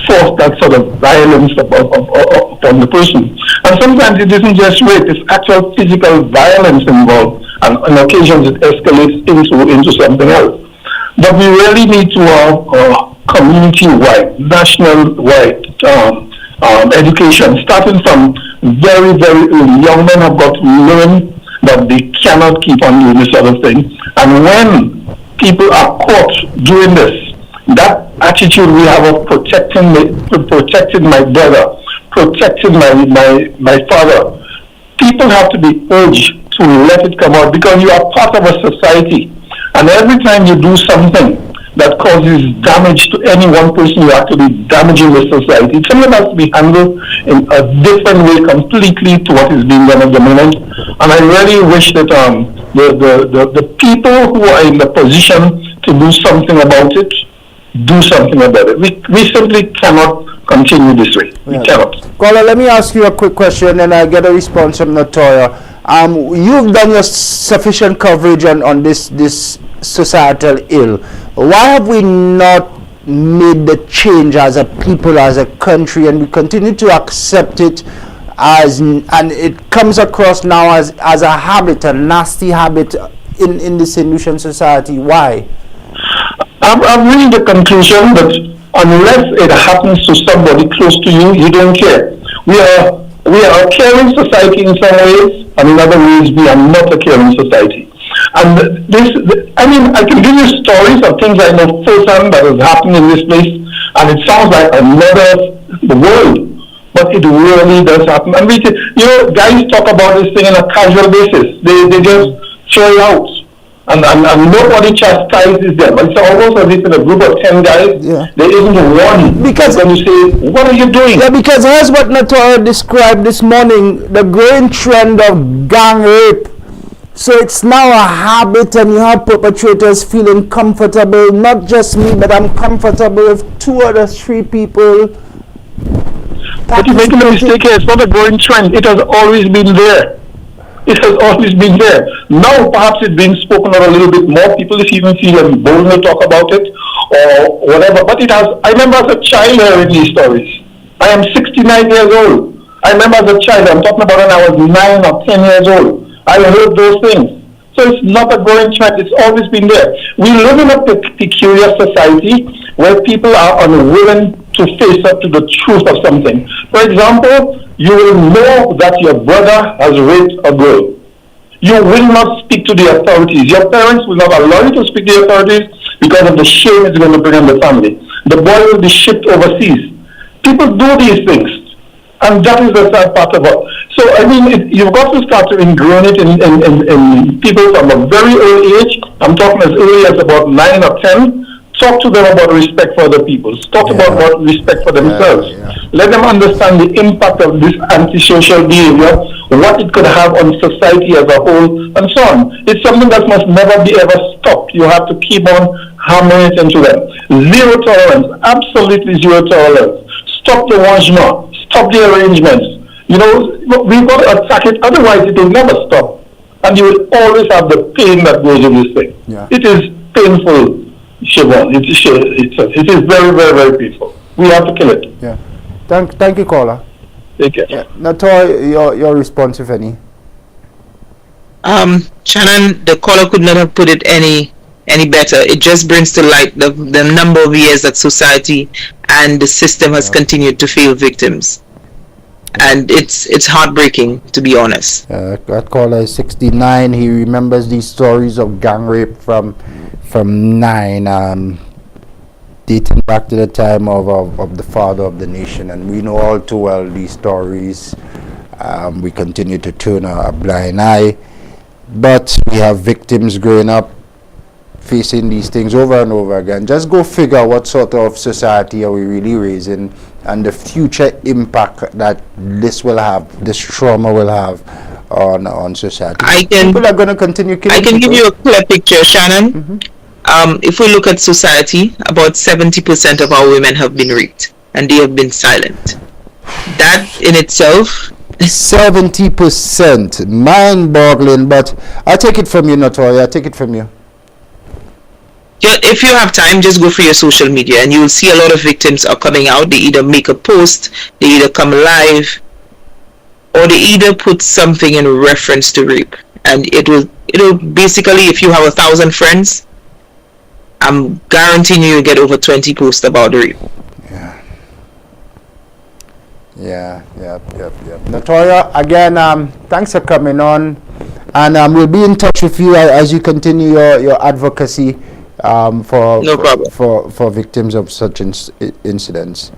force that sort of violence upon the person. And sometimes it isn't just rape, it's actual physical violence involved, and on occasions it escalates into something else. But we really need to have community-wide, national-wide education, starting from very, very early. Young men have got to learn that they cannot keep on doing this sort of thing. And when people are caught doing this, that attitude we have of protecting my brother, protecting my father, people have to be urged to let it come out, because you are part of a society, and every time you do something that causes damage to any one person, you're actually damaging the society. It's something that has to be handled in a different way completely to what is being done at the moment. And I really wish that the people who are in the position to do something about it, do something about it. We simply cannot continue this way. We cannot. Caller, let me ask you a quick question, and I get a response from Natoya. You've done your sufficient coverage on this societal ill. Why have we not made the change as a people, as a country, and we continue to accept it and it comes across now as a habit, a nasty habit in the St. Lucian society? Why? I've reached the conclusion that unless it happens to somebody close to you, you don't care. We are a caring society in some ways, and in other ways we are not a caring society. And I can give you stories of things I know firsthand that has happened in this place, and it sounds like another world, but it really does happen. And guys talk about this thing on a casual basis. They just throw it out, and nobody chastises them. It's almost as if in a group of 10 guys, there isn't one. Because when you say, what are you doing? Yeah, because here's what Natoya described this morning, the growing trend of gang rape. So it's now a habit, and you have perpetrators feeling comfortable, not just me, but I'm comfortable if 2 or 3 people. But you're making a mistake here. It's not a growing trend. It has always been there. It has always been there. Now perhaps it's being spoken of a little bit more. People even feel bold to talk about it or whatever. But it has. I remember as a child hearing these stories. I am 69 years old. I remember as a child. I'm talking about when I was 9 or 10 years old. I heard those things. So it's not a growing trend. It's always been there. We live in a peculiar society where people are unwilling to face up to the truth of something. For example, you will know that your brother has raped a girl. You will not speak to the authorities. Your parents will not allow you to speak to the authorities because of the shame it's going to bring on the family. The boy will be shipped overseas. People do these things. And that is the sad part of it. So, you've got to start to ingrain it in people from a very early age. I'm talking as early as about 9 or 10. Talk to them about respect for other people. Talk about respect for themselves. Let them understand the impact of this antisocial behavior, what it could have on society as a whole, and so on. It's something that must never be ever stopped. You have to keep on hammering it into them. Zero tolerance, absolutely zero tolerance. Stop the wajma. Stop the arrangements. We've got to attack it, otherwise it will never stop. And you will always have the pain that goes with this thing. Yeah. It is painful, Siobhan. It is very, very, very painful. We have to kill it. Yeah. Thank you, caller. Take care. Yeah. Natoya, your response, if any. Shannon, the caller could not have put it any better. It just brings to light the number of years that society and the system has continued to fail victims, and it's heartbreaking, to be honest. That caller is 69. He remembers these stories of gang rape from 9, dating back to the time of the father of the nation, and we know all too well these stories. We continue to turn a blind eye, but we have victims growing up facing these things over and over again. Just go figure what sort of society are we really raising, and the future impact that this trauma will have on society. People are going to continue killing I can people. give you a clear picture, Shannon. If we look at society, about 70% of our women have been raped, and they have been silent. That in itself, 70%, mind-boggling. But I take it from you, Natoya. I take it from you. If you have time, just go through your social media and you will see a lot of victims are coming out. They either make a post, they either come live, or they either put something in reference to rape. And it'll basically, if you have 1,000 friends, I'm guaranteeing you'll get over 20 posts about rape. Yeah. Natoya, again, thanks for coming on, and we'll be in touch with you as you continue your advocacy for victims of such incidents.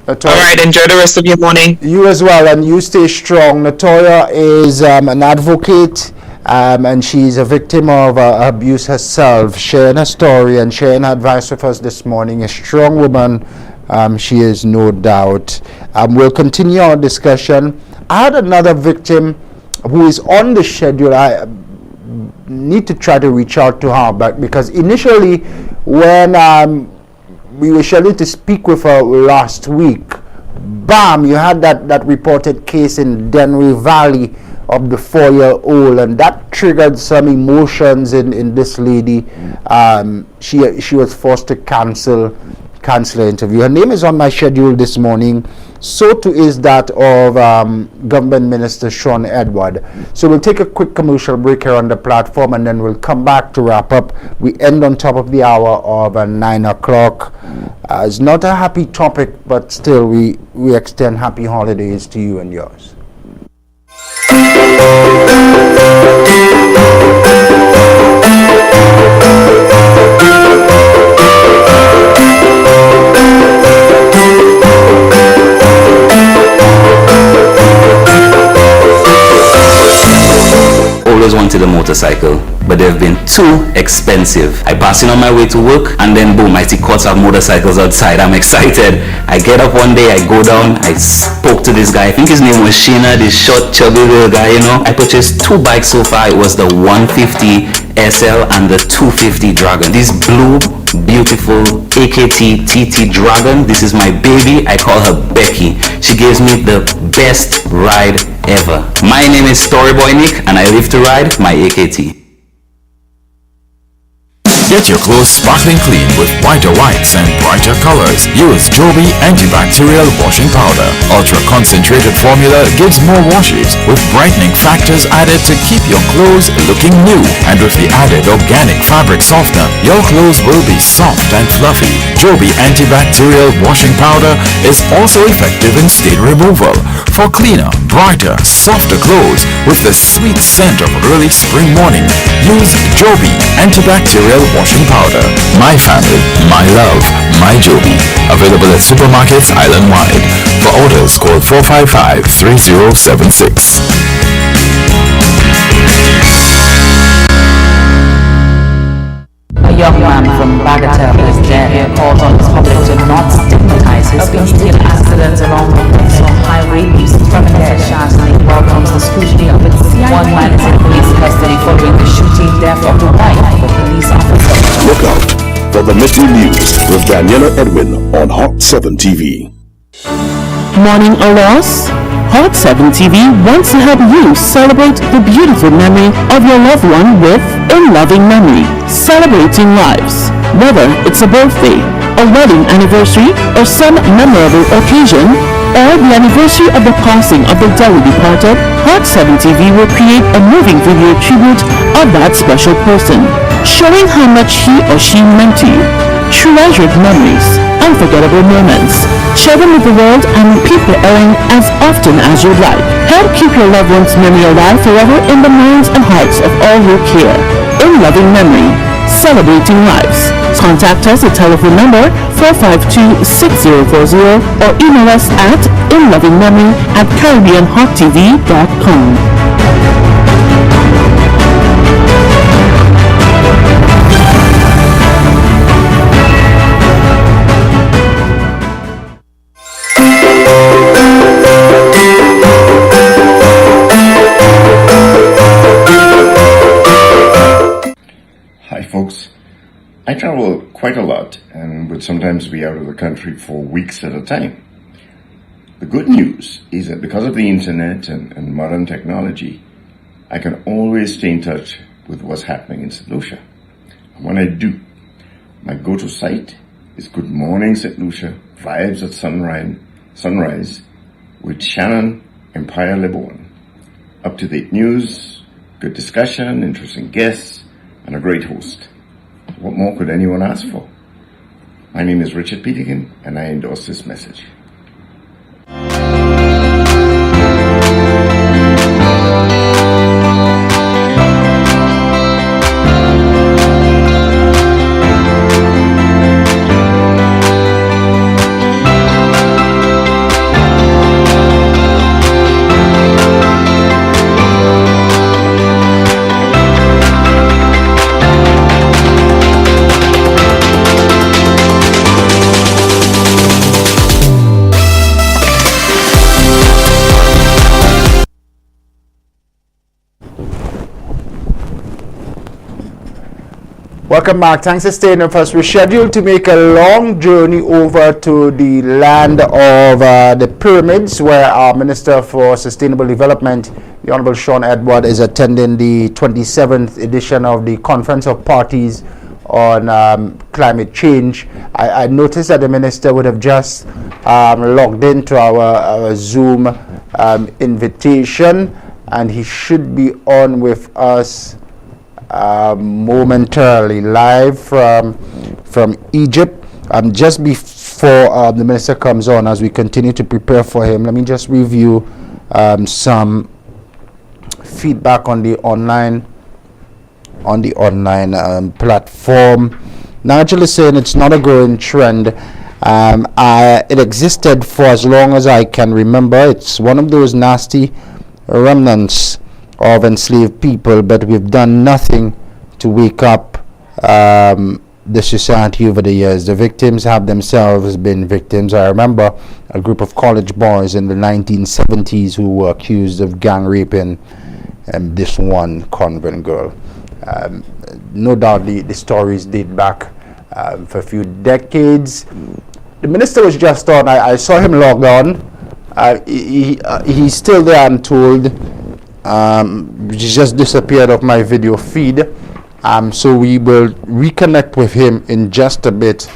Natoya, all right, enjoy the rest of your morning. You as well, and you stay strong. Natoya is an advocate, and she's a victim of abuse herself, sharing her story and sharing her advice with us this morning. A strong woman, she is, no doubt. We'll continue our discussion. I had another victim who is on the schedule. I need to try to reach out to her, but because initially when we were scheduled to speak with her last week, bam, you had that reported case in Denry Valley of the 4-year-old, and that triggered some emotions in this lady. She was forced to cancel Councillor interview. Her name is on my schedule this morning. So too is that of Government Minister Sean Edward. So we'll take a quick commercial break here on the platform, and then we'll come back to wrap up. We end on top of the hour of 9 o'clock. It's not a happy topic, but still we extend happy holidays to you and yours. Always wanted a motorcycle, but they've been too expensive. I pass in on my way to work, and then boom, I see courts have motorcycles outside. I'm excited. I get up one day, I go down, I spoke to this guy. I think his name was Sheena, this short, chubby little guy, you know. I purchased 2 bikes so far. It was the 150 SL and the 250 Dragon. This blue, beautiful AKT TT Dragon, this is my baby. I call her Becky. She gives me the best ride ever. My name is Storyboy Nick, and I live to ride my AKT. Get your clothes sparkling clean with whiter whites and brighter colors. Use Joby antibacterial washing powder. Ultra concentrated formula gives more washes with brightening factors added to keep your clothes looking new. And with the added organic fabric softener, your clothes will be soft and fluffy. Joby antibacterial washing powder is also effective in stain removal for cleaner, brighter, softer clothes with the sweet scent of early spring morning. Use Joby antibacterial washing powder. My family, my love, my Joby. Available at supermarkets island-wide. For orders, call 455-3076. A young man from Bagatelle is dead. He calls on his public to not stigmatize his steel accidents along the Vexor Highway. From there, Shannon welcomes the scrutiny of its CI. One man is in police custody following the shooting death of the wife of a police officer. Look out for the Midday News with Daniela Edwin on Hot 7 TV. Mourning a loss? Hot 7 TV wants to help you celebrate the beautiful memory of your loved one with In Loving Memory, celebrating lives. Whether it's a birthday, a wedding anniversary, or some memorable occasion, or the anniversary of the passing of the dearly departed, Hot 7 TV will create a moving video tribute of that special person, showing how much he or she meant to you. Treasured memories, unforgettable moments. Share them with the world and repeat the airing as often as you'd like. Help keep your loved one's memory alive forever in the minds and hearts of all who care. In Loving Memory, celebrating lives. Contact us at telephone number 452-6040 or email us at inlovingmemory@caribbeanhottv.com. Hi folks, I travel quite a lot and would sometimes be out of the country for weeks at a time. The good news is that because of the internet and modern technology, I can always stay in touch with what's happening in St. Lucia. And when I do, my go-to site is Good Morning St. Lucia, Vibes at Sunrise with Shannon Lebourne. Up-to-date news, good discussion, interesting guests, and a great host. What more could anyone ask for? My name is Richard Peterkin, and I endorse this message. Welcome back. Thanks for staying with us. We're scheduled to make a long journey over to the land of the pyramids, where our Minister for Sustainable Development, the Honorable Sean Edward, is attending the 27th edition of the Conference of Parties on climate change. I noticed that the minister would have just logged into our Zoom invitation, and he should be on with us momentarily, live from Egypt. Just before the minister comes on, as we continue to prepare for him, let me just review some feedback on the online platform. Nigel is saying it's not a growing trend. It existed for as long as I can remember. It's one of those nasty remnants of enslaved people, but we've done nothing to wake up the society over the years. The victims have themselves been victims. I remember a group of college boys in the 1970s who were accused of gang raping this one convent girl. No doubt the stories date back for a few decades. The minister was just on. I saw him logged on. He's still there, I'm told. He just disappeared off my video feed. So we will reconnect with him in just a bit.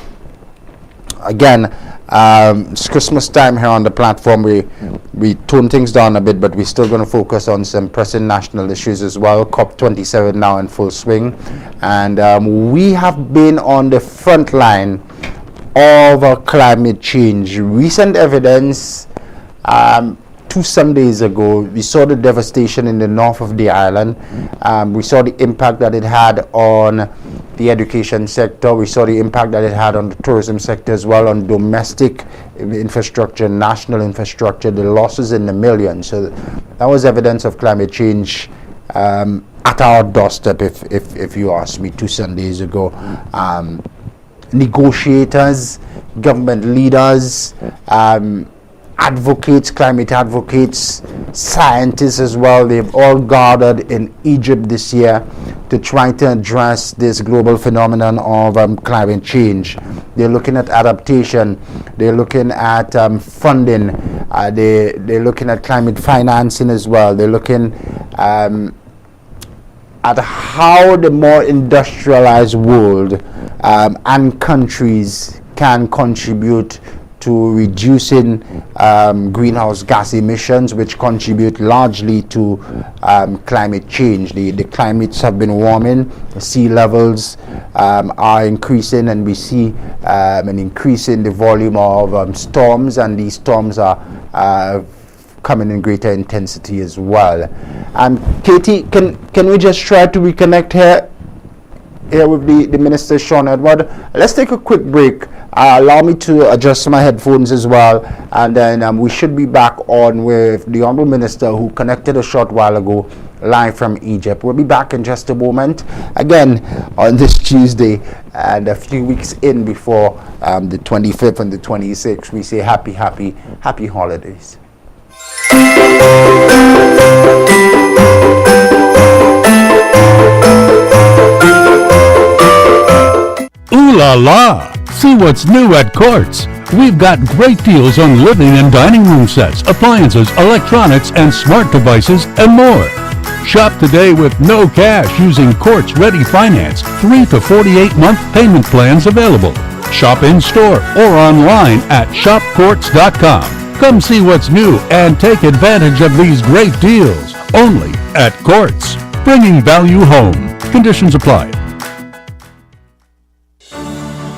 Again, it's Christmas time here on the platform. We tone things down a bit, but we're still going to focus on some pressing national issues as well. COP27 now in full swing, and we have been on the front line of climate change. Recent evidence. 2 Sundays ago, we saw the devastation in the north of the island. We saw the impact that it had on the education sector. We saw the impact that it had on the tourism sector as well, on domestic infrastructure, national infrastructure, the losses in the millions. So that was evidence of climate change at our doorstep, if you ask me, 2 Sundays ago. Negotiators, government leaders, advocates, climate advocates, scientists as well, they've all gathered in Egypt this year to try to address this global phenomenon of climate change. They're looking at adaptation, they're looking at funding, they're looking at climate financing as well. They're looking at how the more industrialized world and countries can contribute to reducing greenhouse gas emissions, which contribute largely to climate change. The climates have been warming, the sea levels are increasing, and we see an increase in the volume of storms, and these storms are coming in greater intensity as well. Katie, can we just try to reconnect here with the Minister Sean Edward? Let's take a quick break. Allow me to adjust my headphones as well, and then we should be back on with the Honourable Minister, who connected a short while ago live from Egypt. We'll be back in just a moment, again on this Tuesday, and a few weeks in before the 25th and the 26th. We say happy holidays. Ooh la la! See what's new at Quartz. We've got great deals on living and dining room sets, appliances, electronics, and smart devices, and more. Shop today with no cash using Quartz Ready Finance, 3 to 48-month payment plans available. Shop in store or online at shopquartz.com. Come see what's new and take advantage of these great deals. Only at Quartz. Bringing value home. Conditions apply.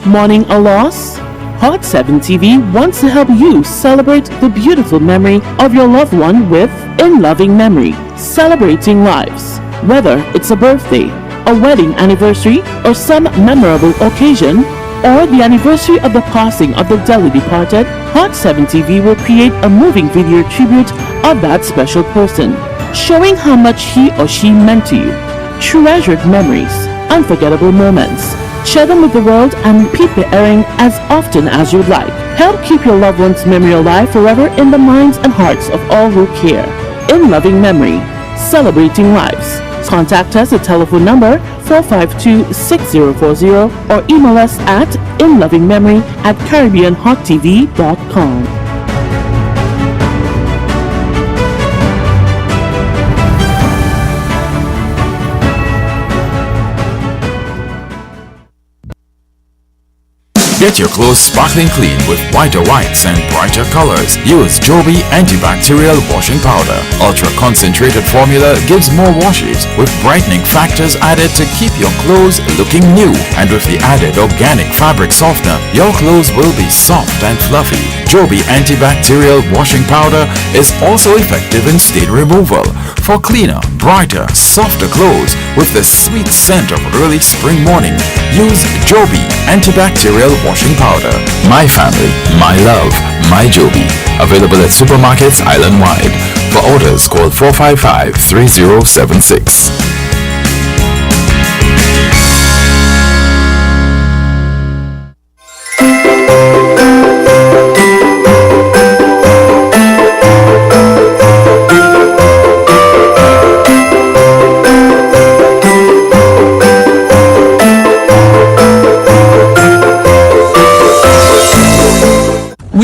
Mourning a loss? Hot 7 TV wants to help you celebrate the beautiful memory of your loved one with In Loving Memory, celebrating lives. Whether it's a birthday, a wedding anniversary, or some memorable occasion, or the anniversary of the passing of the dearly departed, Hot 7 TV will create a moving video tribute of that special person, showing how much he or she meant to you. Treasured memories, unforgettable moments. Share them with the world and repeat the airing as often as you'd like. Help keep your loved one's memory alive forever in the minds and hearts of all who care. In Loving Memory, celebrating lives. Contact us at telephone number 452-6040 or email us at inlovingmemory@caribbeanhottv.com. Get your clothes sparkling clean with whiter whites and brighter colors. Use Joby antibacterial washing powder. Ultra concentrated formula gives more washes with brightening factors added to keep your clothes looking new. And with the added organic fabric softener, your clothes will be soft and fluffy. Joby antibacterial washing powder is also effective in stain removal for cleaner, brighter, softer clothes with the sweet scent of early spring morning. Use Joby antibacterial washing powder. My family, my love, my Joby. Available at supermarkets island-wide. For orders, call 455-3076.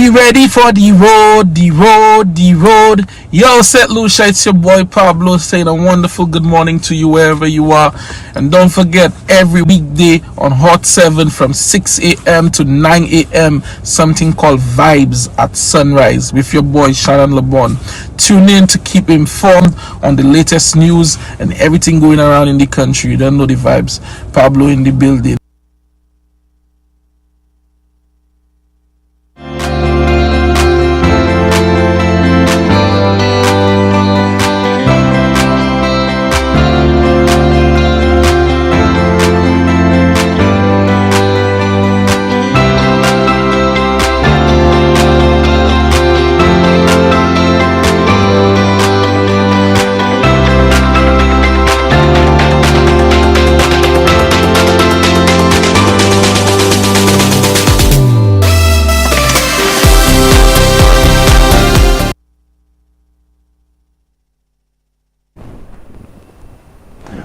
Ready for the road. Yo, St. Lucia, it's your boy Pablo saying a wonderful good morning to you wherever you are. And don't forget, every weekday on Hot 7 from 6 a.m. to 9 a.m. something called Vibes at Sunrise with your boy Shannon Lebourne. Tune in to keep informed on the latest news and everything going around in the country. You don't know the vibes. Pablo in the building.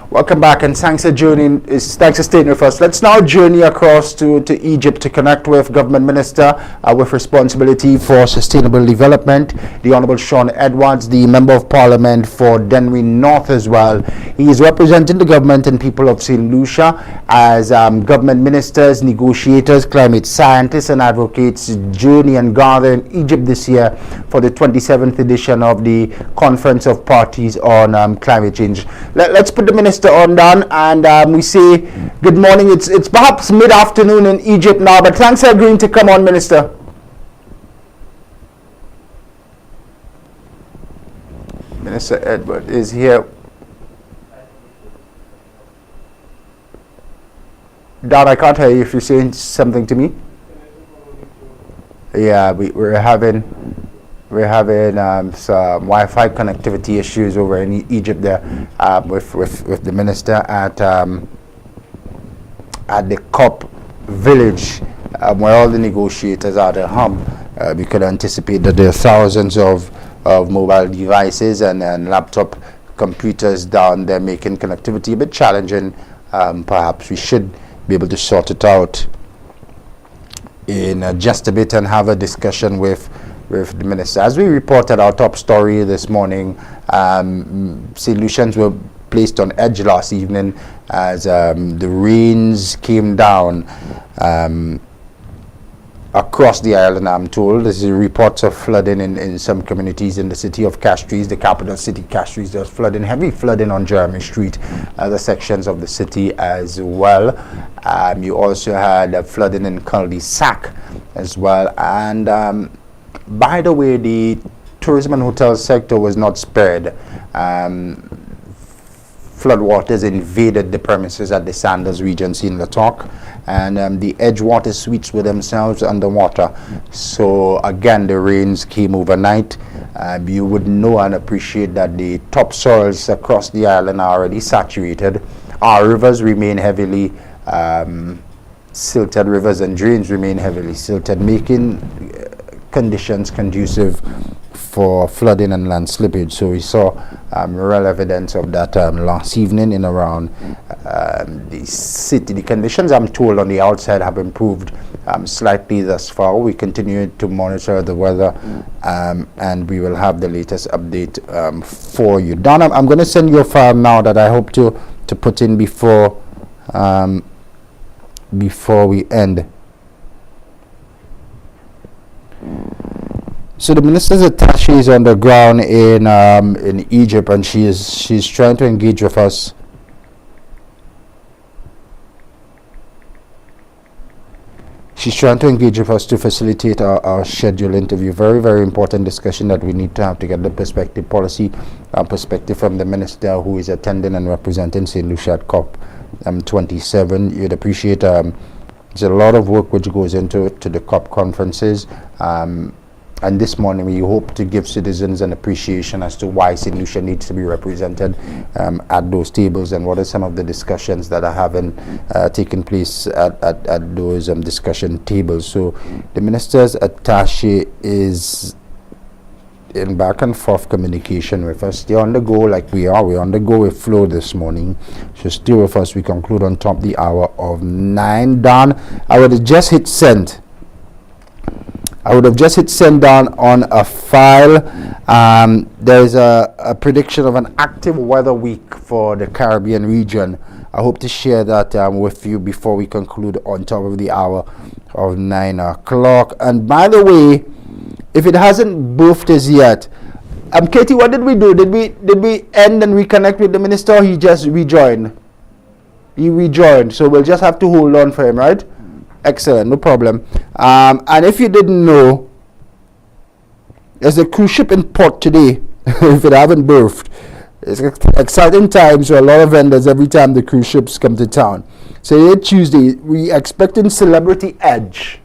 Welcome back, and thanks for staying with us. Let's now journey across to Egypt to connect with Government Minister with responsibility for sustainable development, the Honourable Shaun Edwards, the Member of Parliament for Dennery North as well. He is representing the government and people of St. Lucia as government ministers, negotiators, climate scientists and advocates journey and gather in Egypt this year for the 27th edition of the Conference of Parties on Climate Change. Let's put the minister on down, and we say good morning. It's perhaps mid-afternoon in Egypt now, but thanks for agreeing to come on, Minister. Minister Edward is here. Dad, I can't hear you if you're saying something to me. Yeah, we're having some Wi-Fi connectivity issues over in Egypt there with the minister at the COP village where all the negotiators are at the hub. We could anticipate that there are thousands of mobile devices and laptop computers down there, making connectivity a bit challenging. Perhaps we should be able to sort it out in just a bit and have a discussion with the minister. As we reported our top story this morning, St. Lucians were placed on edge last evening as the rains came down across the island, I'm told. There's reports of flooding in some communities in the city of Castries, the capital city, Castries. There's flooding, heavy flooding on Jeremy Street, other sections of the city as well. You also had flooding in cul-de-sac as well. And by the way, the tourism and hotel sector was not spared. Floodwaters invaded the premises at the Sanders Regency in Latok, and the Edgewater suites were themselves underwater. So again, the rains came overnight. You would know and appreciate that the topsoils across the island are already saturated. Our rivers remain heavily silted. Rivers and drains remain heavily silted, making conditions conducive for flooding and land slippage. So we saw real evidence of that last evening in around the city. The conditions, I'm told, on the outside have improved slightly thus far. We continue to monitor the weather, and we will have the latest update for you. Don, I'm going to send you a file now that I hope to put in before we end So the minister's attaché is on the ground in Egypt, and she's trying to engage with us. She's trying to engage with us to facilitate our scheduled interview. Very, very important discussion that we need to have to get the perspective, policy perspective from the minister who is attending and representing St. Lucia at COP 27. You'd appreciate there's a lot of work which goes into the COP conferences. And this morning we hope to give citizens an appreciation as to why St. Lucia needs to be represented at those tables, and what are some of the discussions that are having taken place at those discussion tables. So the minister's attaché is in back and forth communication with us. Stay on the go like we are. We're on the go with flow this morning. So stay with us. We conclude on top the hour of 9. Done. I would have just hit send. Down on a file. There's a prediction of an active weather week for the Caribbean region. I hope to share that with you before we conclude on top of the hour of 9 o'clock. And by the way, if it hasn't birthed us yet, Katie, what did we do? Did we end and reconnect with the minister, or he just rejoined? He rejoined, so we'll just have to hold on for him, right? Excellent, no problem. And if you didn't know, there's a cruise ship in port today. If it haven't birthed, it's exciting times for a lot of vendors every time the cruise ships come to town. So today, Tuesday, we're expecting Celebrity Edge.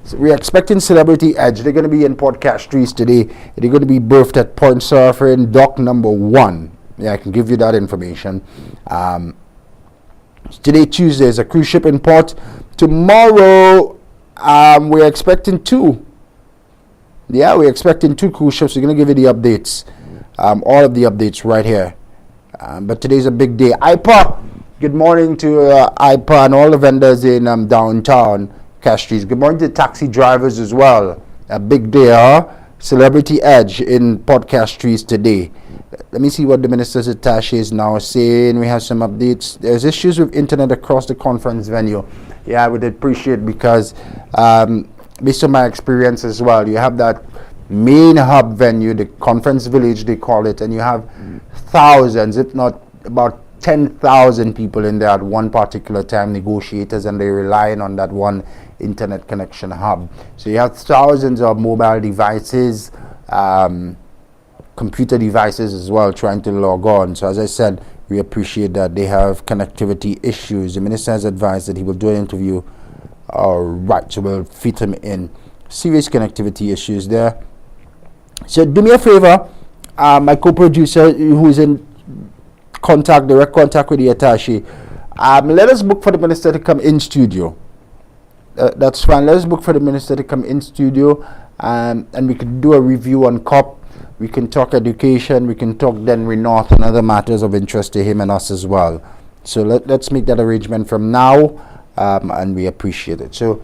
They're going to be in Port Castries today. They're going to be berthed at Point Surfing, dock number 1. Yeah, I can give you that information. Today, Tuesday, is a cruise ship in port. Tomorrow, we're expecting 2. Yeah, we're expecting 2 cruise ships. We're going to give you the updates. All of the updates right here. But today's a big day. IPA, good morning to IPA and all the vendors in downtown Castries. Good morning to taxi drivers as well. A big day, huh? Celebrity Edge in Port Castries today. Let me see what the minister's attaché is now saying. We have some updates. There's issues with internet across the conference venue. Yeah, I would appreciate, because based on my experience as well, you have that main hub venue, the conference village they call it, and you have thousands, if not about 10,000 people in there at one particular time, negotiators, and they're relying on that one internet connection hub. So you have thousands of mobile devices, computer devices as well, trying to log on. So as I said, we appreciate that they have connectivity issues. The minister has advised that he will do an interview. All right, so we'll fit him in. Serious connectivity issues there. So do me a favor, my co-producer who is in direct contact with the attaché, let us book for the minister to come in studio. That's fine. Let us book for the minister to come in studio, and we can do a review on COP. We can talk education. We can talk Denry North and other matters of interest to him and us as well. So let's make that arrangement from now, and we appreciate it. So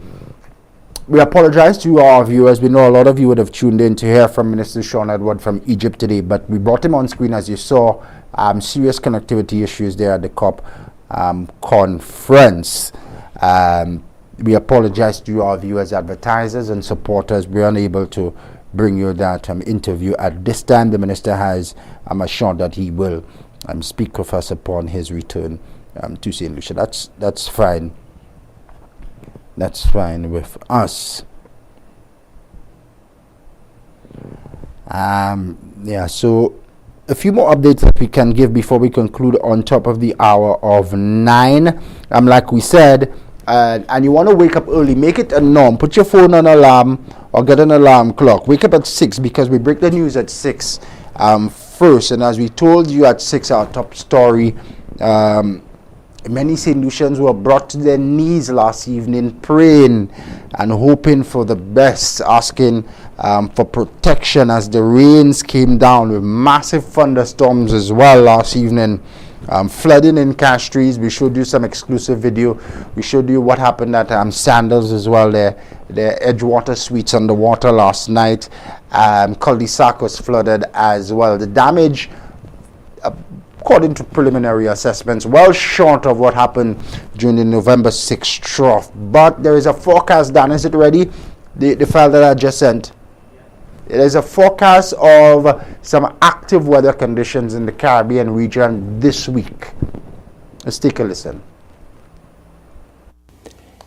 we apologize to our viewers. We know a lot of you would have tuned in to hear from Minister Sean Edward from Egypt today, but we brought him on screen, as you saw. Serious connectivity issues there at the COP conference. We apologize to our viewers, advertisers, and supporters. We're unable to bring you that interview at this time. The minister has assured that he will speak with us upon his return to St. Lucia. That's fine. That's fine with us. Yeah, so a few more updates that we can give before we conclude on top of the hour of 9. Like we said, and you want to wake up early, make it a norm. Put your phone on alarm or get an alarm clock. Wake up at 6, because we break the news at 6 first. And as we told you at 6, our top story, many St. Lucians were brought to their knees last evening, praying and hoping for the best, asking for protection as the rains came down with massive thunderstorms as well last evening. Flooding in Castries. We showed you some exclusive video. We showed you what happened at Sandals as well. Their Edgewater Suites underwater last night. Cul-de-sac was flooded as well. The damage, according to preliminary assessments, well short of what happened during the November 6th trough. But there is a forecast, Dan. Is it ready? The file that I just sent. There's a forecast of some active weather conditions in the Caribbean region this week. Let's take a listen.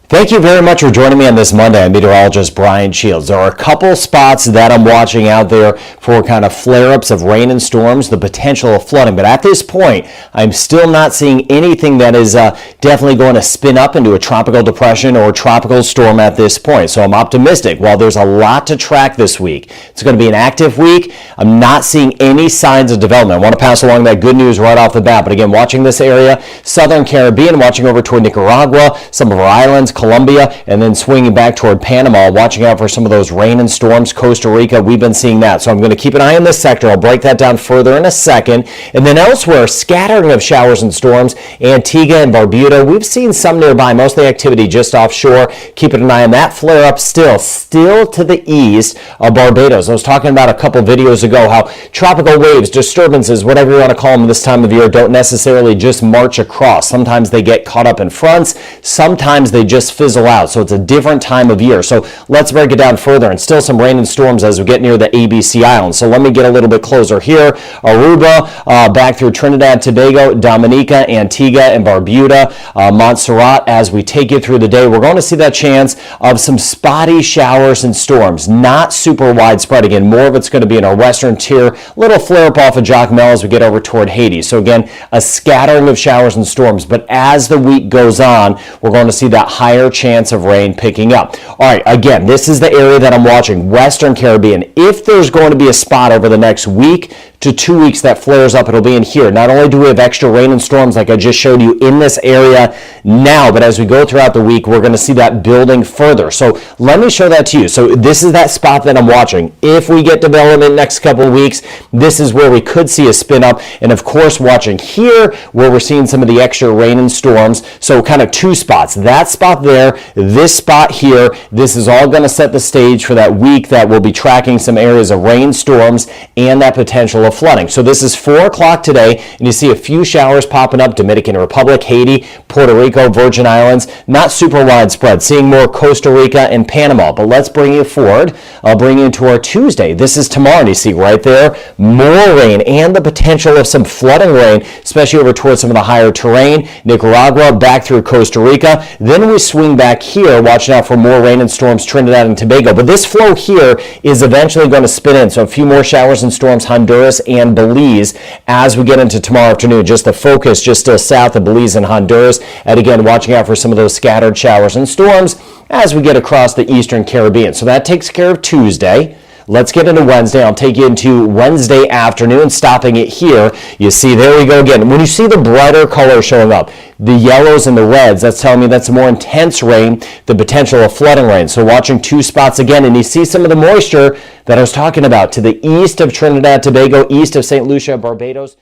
Thank you very much for joining me on this Monday. I'm meteorologist Brian Shields. There are a couple spots that I'm watching out there for kind of flare-ups of rain and storms, the potential of flooding. But at this point, I'm still not seeing anything that is definitely going to spin up into a tropical depression or a tropical storm at this point. So I'm optimistic. While there's a lot to track this week, it's going to be an active week. I'm not seeing any signs of development. I want to pass along that good news right off the bat. But again, watching this area, southern Caribbean, watching over toward Nicaragua, some of our islands, Colombia, and then swinging back toward Panama, watching out for some of those rain and storms. Costa Rica, we've been seeing that. So I'm going to keep an eye on this sector. I'll break that down further in a second. And then elsewhere, scattering of showers and storms. Antigua and Barbuda, we've seen some nearby, mostly activity just offshore. Keeping an eye on that flare up still to the east of Barbados. I was talking about a couple videos ago how tropical waves, disturbances, whatever you want to call them this time of year, don't necessarily just march across. Sometimes they get caught up in fronts. Sometimes they just fizzle out. So it's a different time of year. So let's break it down further. And still some rain and storms as we get near the ABC Islands. So let me get a little bit closer here. Aruba, back through Trinidad, Tobago, Dominica, Antigua, and Barbuda, Montserrat. As we take you through the day, we're going to see that chance of some spotty showers and storms. Not super widespread. Again, more of it's going to be in our western tier. Little flare up off of Jacmel as we get over toward Haiti. So again, a scattering of showers and storms. But as the week goes on, we're going to see that higher chance of rain picking up. All right, again, this is the area that I'm watching, Western Caribbean. If there's going to be a spot over the next week to 2 weeks that flares up, it'll be in here. Not only do we have extra rain and storms like I just showed you in this area now, but as we go throughout the week, we're going to see that building further. So let me show that to you. So this is that spot that I'm watching. If we get development next couple of weeks, this is where we could see a spin up. And of course, watching here where we're seeing some of the extra rain and storms. So kind of two spots. That spot there, this spot here. This is all going to set the stage for that week that we'll be tracking some areas of rain, storms, and that potential of flooding. So this is 4 o'clock today, and you see a few showers popping up. Dominican Republic, Haiti, Puerto Rico, Virgin Islands. Not super widespread. Seeing more Costa Rica and Panama. But let's bring you forward. I'll bring you to our Tuesday. This is tomorrow, and you see right there more rain and the potential of some flooding rain, especially over towards some of the higher terrain. Nicaragua, back through Costa Rica. Then we swing back here, watching out for more rain and storms, Trinidad and Tobago. But this flow here is eventually going to spin in. So a few more showers and storms, Honduras and Belize as we get into tomorrow afternoon. Just the focus just still south of Belize and Honduras. And again, watching out for some of those scattered showers and storms as we get across the Eastern Caribbean. So that takes care of Tuesday. Let's get into Wednesday. I'll take you into Wednesday afternoon, stopping it here. You see, there we go again. When you see the brighter color showing up, the yellows and the reds, that's telling me that's more intense rain, the potential of flooding rain. So watching two spots again, and you see some of the moisture that I was talking about to the east of Trinidad, Tobago, east of St. Lucia, Barbados.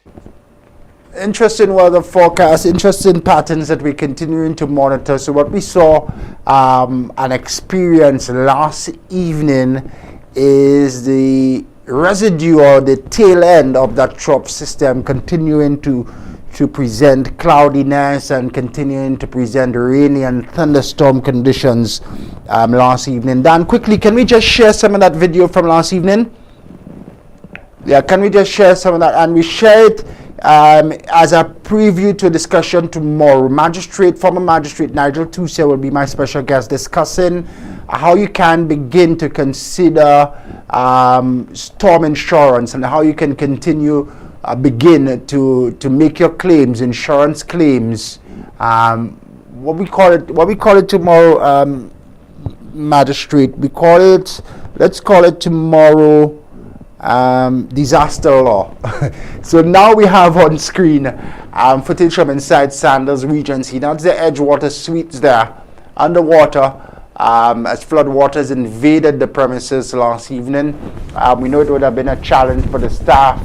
Interesting weather forecast, interesting patterns that we're continuing to monitor. So what we saw and experienced last evening is the residue or the tail end of that trough system continuing to present cloudiness and continuing to present rainy and thunderstorm conditions last evening. Dan, quickly, can we just share some of that video from last evening? Yeah, can we just share some of that? And we share it as a preview to a discussion tomorrow. Former Magistrate Nigel Tusia will be my special guest, discussing how you can begin to consider storm insurance and how you can begin to make your claims, insurance claims. What we call it tomorrow, Magistrate. Let's call it tomorrow. Disaster law. So now we have on screen footage from inside Sanders Regency. That's the Edgewater Suites there, underwater, as flood waters invaded the premises last evening. We know it would have been a challenge for the staff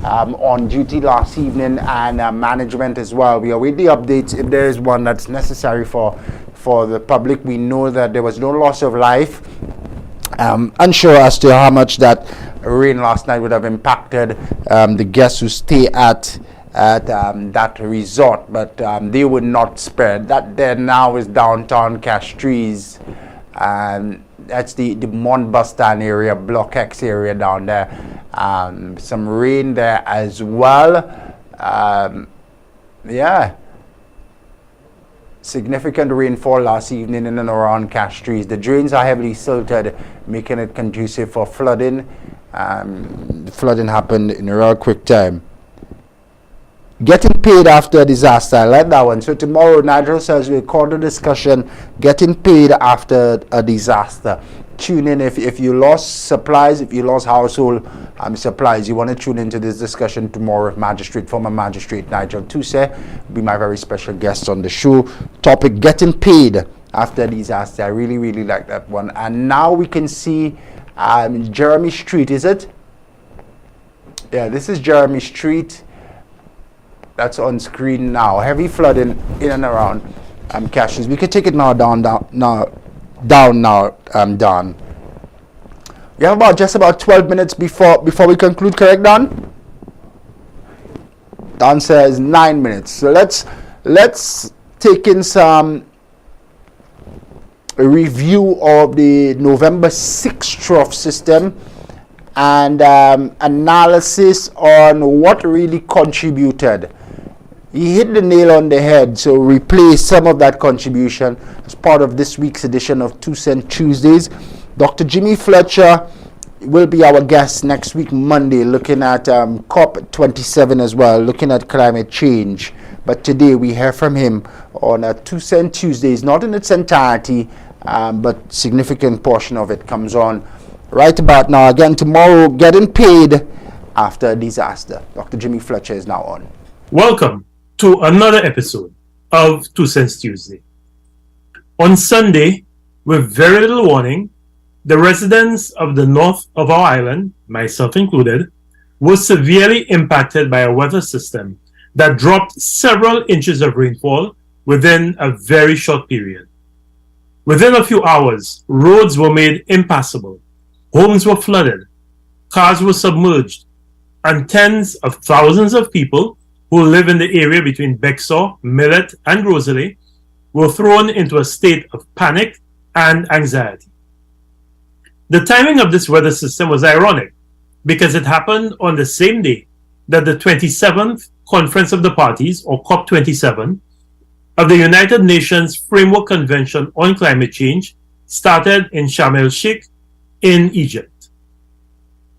on duty last evening and management as well. We await the updates if there is one that's necessary for the public. We know that there was no loss of life. Unsure as to how much that rain last night would have impacted the guests who stay at that resort, but they were not spared. That there now is downtown Castries, and That's the Montbustan area, Block X area down there. Some rain there as well. Yeah. Significant rainfall last evening in and around Castries. The drains are heavily silted, making it conducive for flooding. The flooding happened in a real quick time. Getting paid after a disaster. I like that one. So tomorrow, Nigel says we'll call the discussion getting paid after a disaster. Tune in if you lost supplies, if you lost household supplies. You want to tune into this discussion tomorrow. Former magistrate Nigel Tousse will be my very special guest on the show. Topic: getting paid after a disaster. I really, really like that one. And now we can see Jeremy Street. Is it? Yeah, this is Jeremy Street. That's on screen now. Heavy flooding in and around Castries. We could take it now down. We have just about 12 minutes before we conclude. Correct, Don? Don says 9 minutes. So let's take in some review of the November 6th trough system and analysis on what really contributed. He hit the nail on the head, so replay some of that contribution as part of this week's edition of 2 Cent Tuesdays. Dr. Jimmy Fletcher will be our guest next week, Monday, looking at COP27 as well, looking at climate change. But today we hear from him on 2 Cent Tuesdays, not in its entirety, but significant portion of it comes on right about now. Again, tomorrow, getting paid after a disaster. Dr. Jimmy Fletcher is now on. Welcome to another episode of 2 Cents Tuesday. On Sunday, with very little warning, the residents of the north of our island, myself included, were severely impacted by a weather system that dropped several inches of rainfall within a very short period. Within a few hours, roads were made impassable, homes were flooded, cars were submerged, and tens of thousands of people who live in the area between Bexar, Millet, and Rosalie were thrown into a state of panic and anxiety. The timing of this weather system was ironic because it happened on the same day that the 27th Conference of the Parties, or COP27, of the United Nations Framework Convention on Climate Change started in Sharm el-Sheikh in Egypt.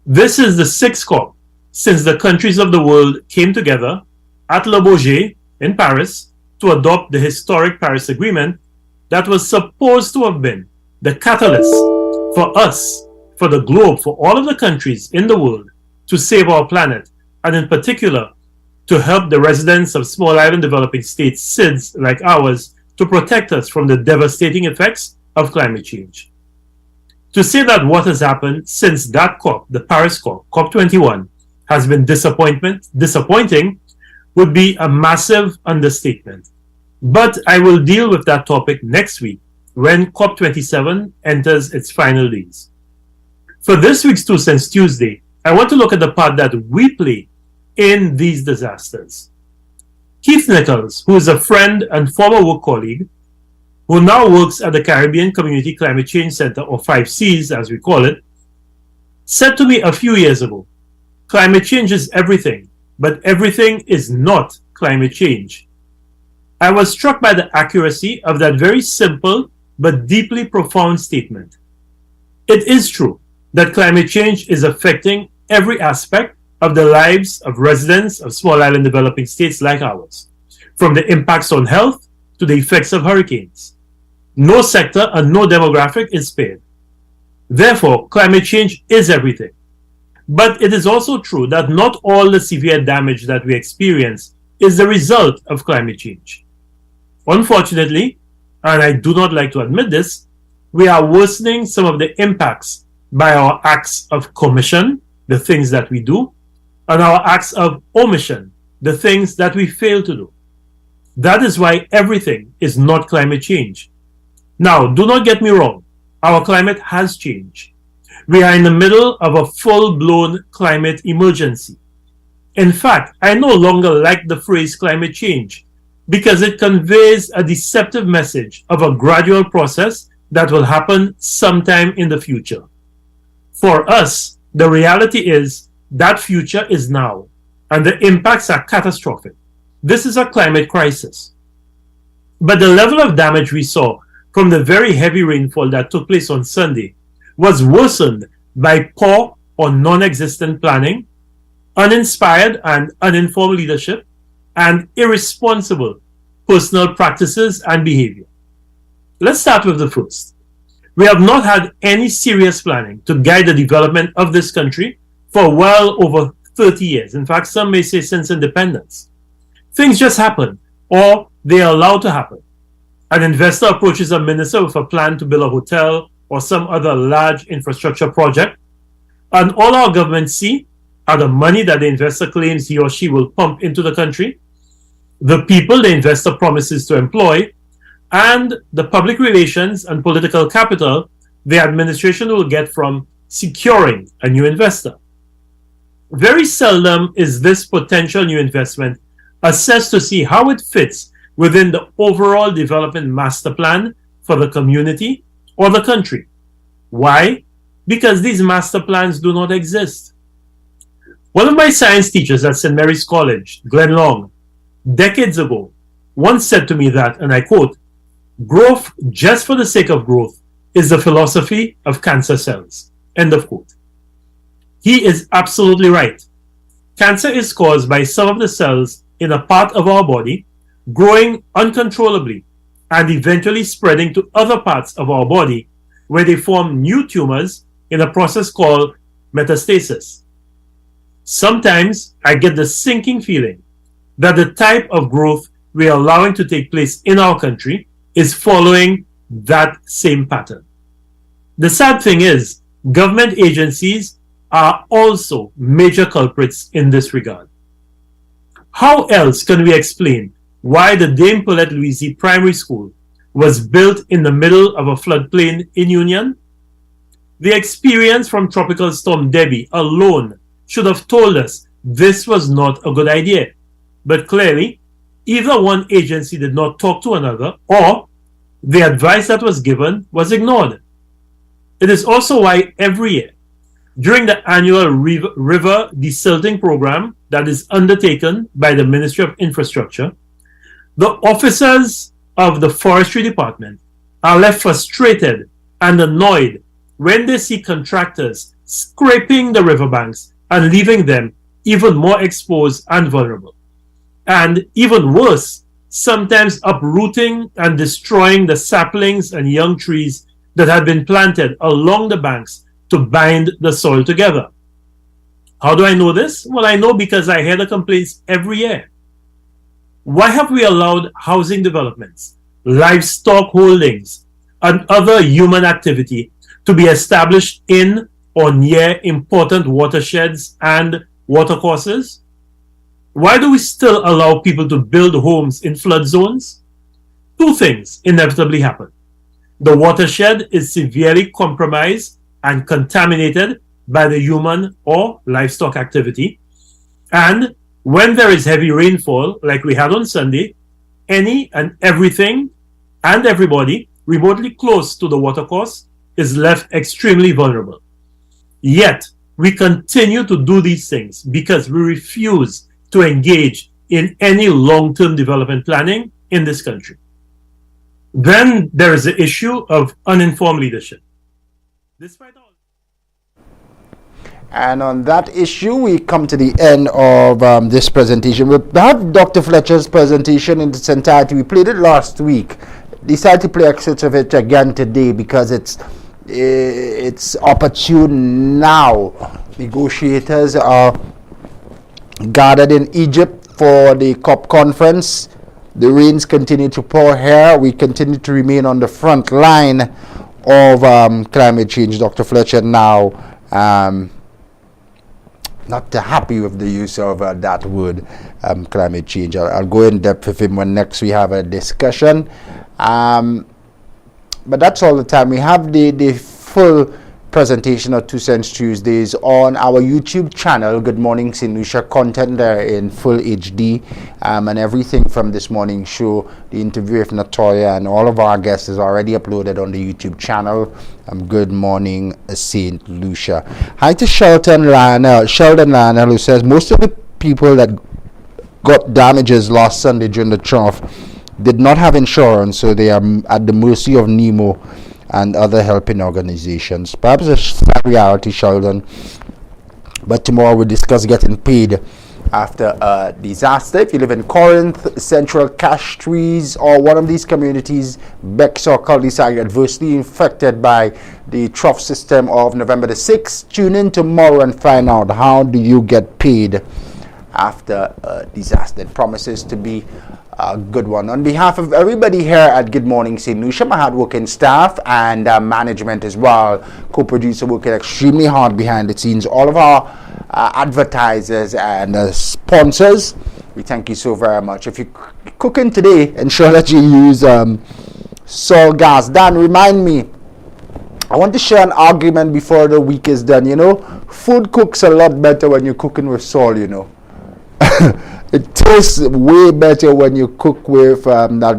This is the 6th COP since the countries of the world came together at Le Bourget in Paris to adopt the historic Paris Agreement that was supposed to have been the catalyst for us, for the globe, for all of the countries in the world to save our planet, and in particular to help the residents of small island developing states, SIDS like ours, to protect us from the devastating effects of climate change. To say that what has happened since that COP, the Paris COP, COP21, has been disappointing would be a massive understatement. But I will deal with that topic next week when COP27 enters its final days. For this week's 2 Cents Tuesday, I want to look at the part that we play in these disasters. Keith Nichols, who is a friend and former work colleague, who now works at the Caribbean Community Climate Change Center, or 5Cs as we call it, said to me a few years ago, climate change is everything, but everything is not climate change. I was struck by the accuracy of that very simple but deeply profound statement. It is true that climate change is affecting every aspect of the lives of residents of small island developing states like ours, from the impacts on health to the effects of hurricanes. No sector and no demographic is spared. Therefore, climate change is everything. But it is also true that not all the severe damage that we experience is the result of climate change. Unfortunately, and I do not like to admit this, we are worsening some of the impacts by our acts of commission, the things that we do, and our acts of omission, the things that we fail to do. That is why everything is not climate change. Now, do not get me wrong. Our climate has changed. We are in the middle of a full-blown climate emergency. In fact, I no longer like the phrase climate change because it conveys a deceptive message of a gradual process that will happen sometime in the future. For us, the reality is that future is now, and the impacts are catastrophic. This is a climate crisis. But the level of damage we saw from the very heavy rainfall that took place on Sunday was worsened by poor or non-existent planning, uninspired and uninformed leadership, and irresponsible personal practices and behavior. Let's start with the first. We have not had any serious planning to guide the development of this country for well over 30 years. In fact, some may say since independence. Things just happen, or they are allowed to happen. An investor approaches a minister with a plan to build a hotel or some other large infrastructure project, and all our governments see are the money that the investor claims he or she will pump into the country, the people the investor promises to employ, and the public relations and political capital the administration will get from securing a new investor. Very seldom is this potential new investment assessed to see how it fits within the overall development master plan for the community or the country. Why? Because these master plans do not exist. One of my science teachers at St. Mary's College, Glenn Long, decades ago, once said to me that, and I quote, "Growth just for the sake of growth is the philosophy of cancer cells." End of quote. He is absolutely right. Cancer is caused by some of the cells in a part of our body growing uncontrollably and eventually spreading to other parts of our body where they form new tumors in a process called metastasis. Sometimes I get the sinking feeling that the type of growth we are allowing to take place in our country is following that same pattern. The sad thing is, government agencies are also major culprits in this regard. How else can we explain why the Dame Paulette Louise Primary School was built in the middle of a floodplain in Union? The experience from Tropical Storm Debbie alone should have told us this was not a good idea. But clearly, either one agency did not talk to another, or the advice that was given was ignored. It is also why every year, during the annual river desilting program that is undertaken by the Ministry of Infrastructure, the officers of the Forestry Department are left frustrated and annoyed when they see contractors scraping the riverbanks and leaving them even more exposed and vulnerable. And even worse, sometimes uprooting and destroying the saplings and young trees that had been planted along the banks to bind the soil together. How do I know this? Well, I know because I hear the complaints every year. Why have we allowed housing developments, livestock holdings, and other human activity to be established in or near important watersheds and watercourses? Why do we still allow people to build homes in flood zones? Two things inevitably happen. The watershed is severely compromised and contaminated by the human or livestock activity. And when there is heavy rainfall, like we had on Sunday, any and everything and everybody remotely close to the watercourse is left extremely vulnerable. Yet, we continue to do these things because we refuse to engage in any long-term development planning in this country. Then there is the issue of uninformed leadership. And on that issue, we come to the end of this presentation. We'll have Dr. Fletcher's presentation in its entirety. We played it last week. Decided to play excerpts of it again today because it's opportune now. Negotiators are gathered in Egypt for the COP conference. The rains continue to pour here. We continue to remain on the front line of climate change. Dr. Fletcher now not happy with the use of that word, climate change. I'll go in depth with him when next we have a discussion. But that's all the time. We have the full presentation of 2 Cents Tuesdays on our YouTube channel. Good Morning St. Lucia, content there in full HD, and everything from this morning show, the interview with Natoya and all of our guests is already uploaded on the YouTube channel. Good Morning St. Lucia. Hi to Sheldon Lionel, who says most of the people that got damages last Sunday during the trough did not have insurance, so they are at the mercy of Nemo and other helping organizations. Perhaps a sad reality, Sheldon, but tomorrow we'll discuss getting paid after a disaster. If you live in Corinth, Central Cash Trees, or one of these communities, Bex or cul-de-sac, adversely affected by the trough system of November the 6th, tune in tomorrow and find out how do you get paid after a disaster. It promises to be a good one. On behalf of everybody here at Good Morning St. Lucia, my hard-working staff and management as well, co-producer working extremely hard behind the scenes, all of our advertisers and sponsors, we thank you so very much. If you're cooking today, ensure that you use Sol gas. Dan, remind me, I want to share an argument before the week is done. You know, food cooks a lot better when you're cooking with Sol, you know. It tastes way better when you cook with that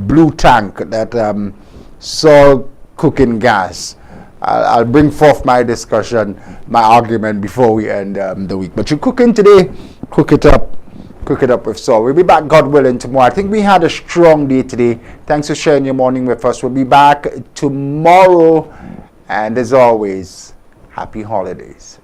blue tank, that Sol cooking gas. I'll bring forth my discussion, my argument before we end the week. But you're cooking today, cook it up with Sol. We'll be back, God willing, tomorrow. I think we had a strong day today. Thanks for sharing your morning with us. We'll be back tomorrow, and as always, happy holidays.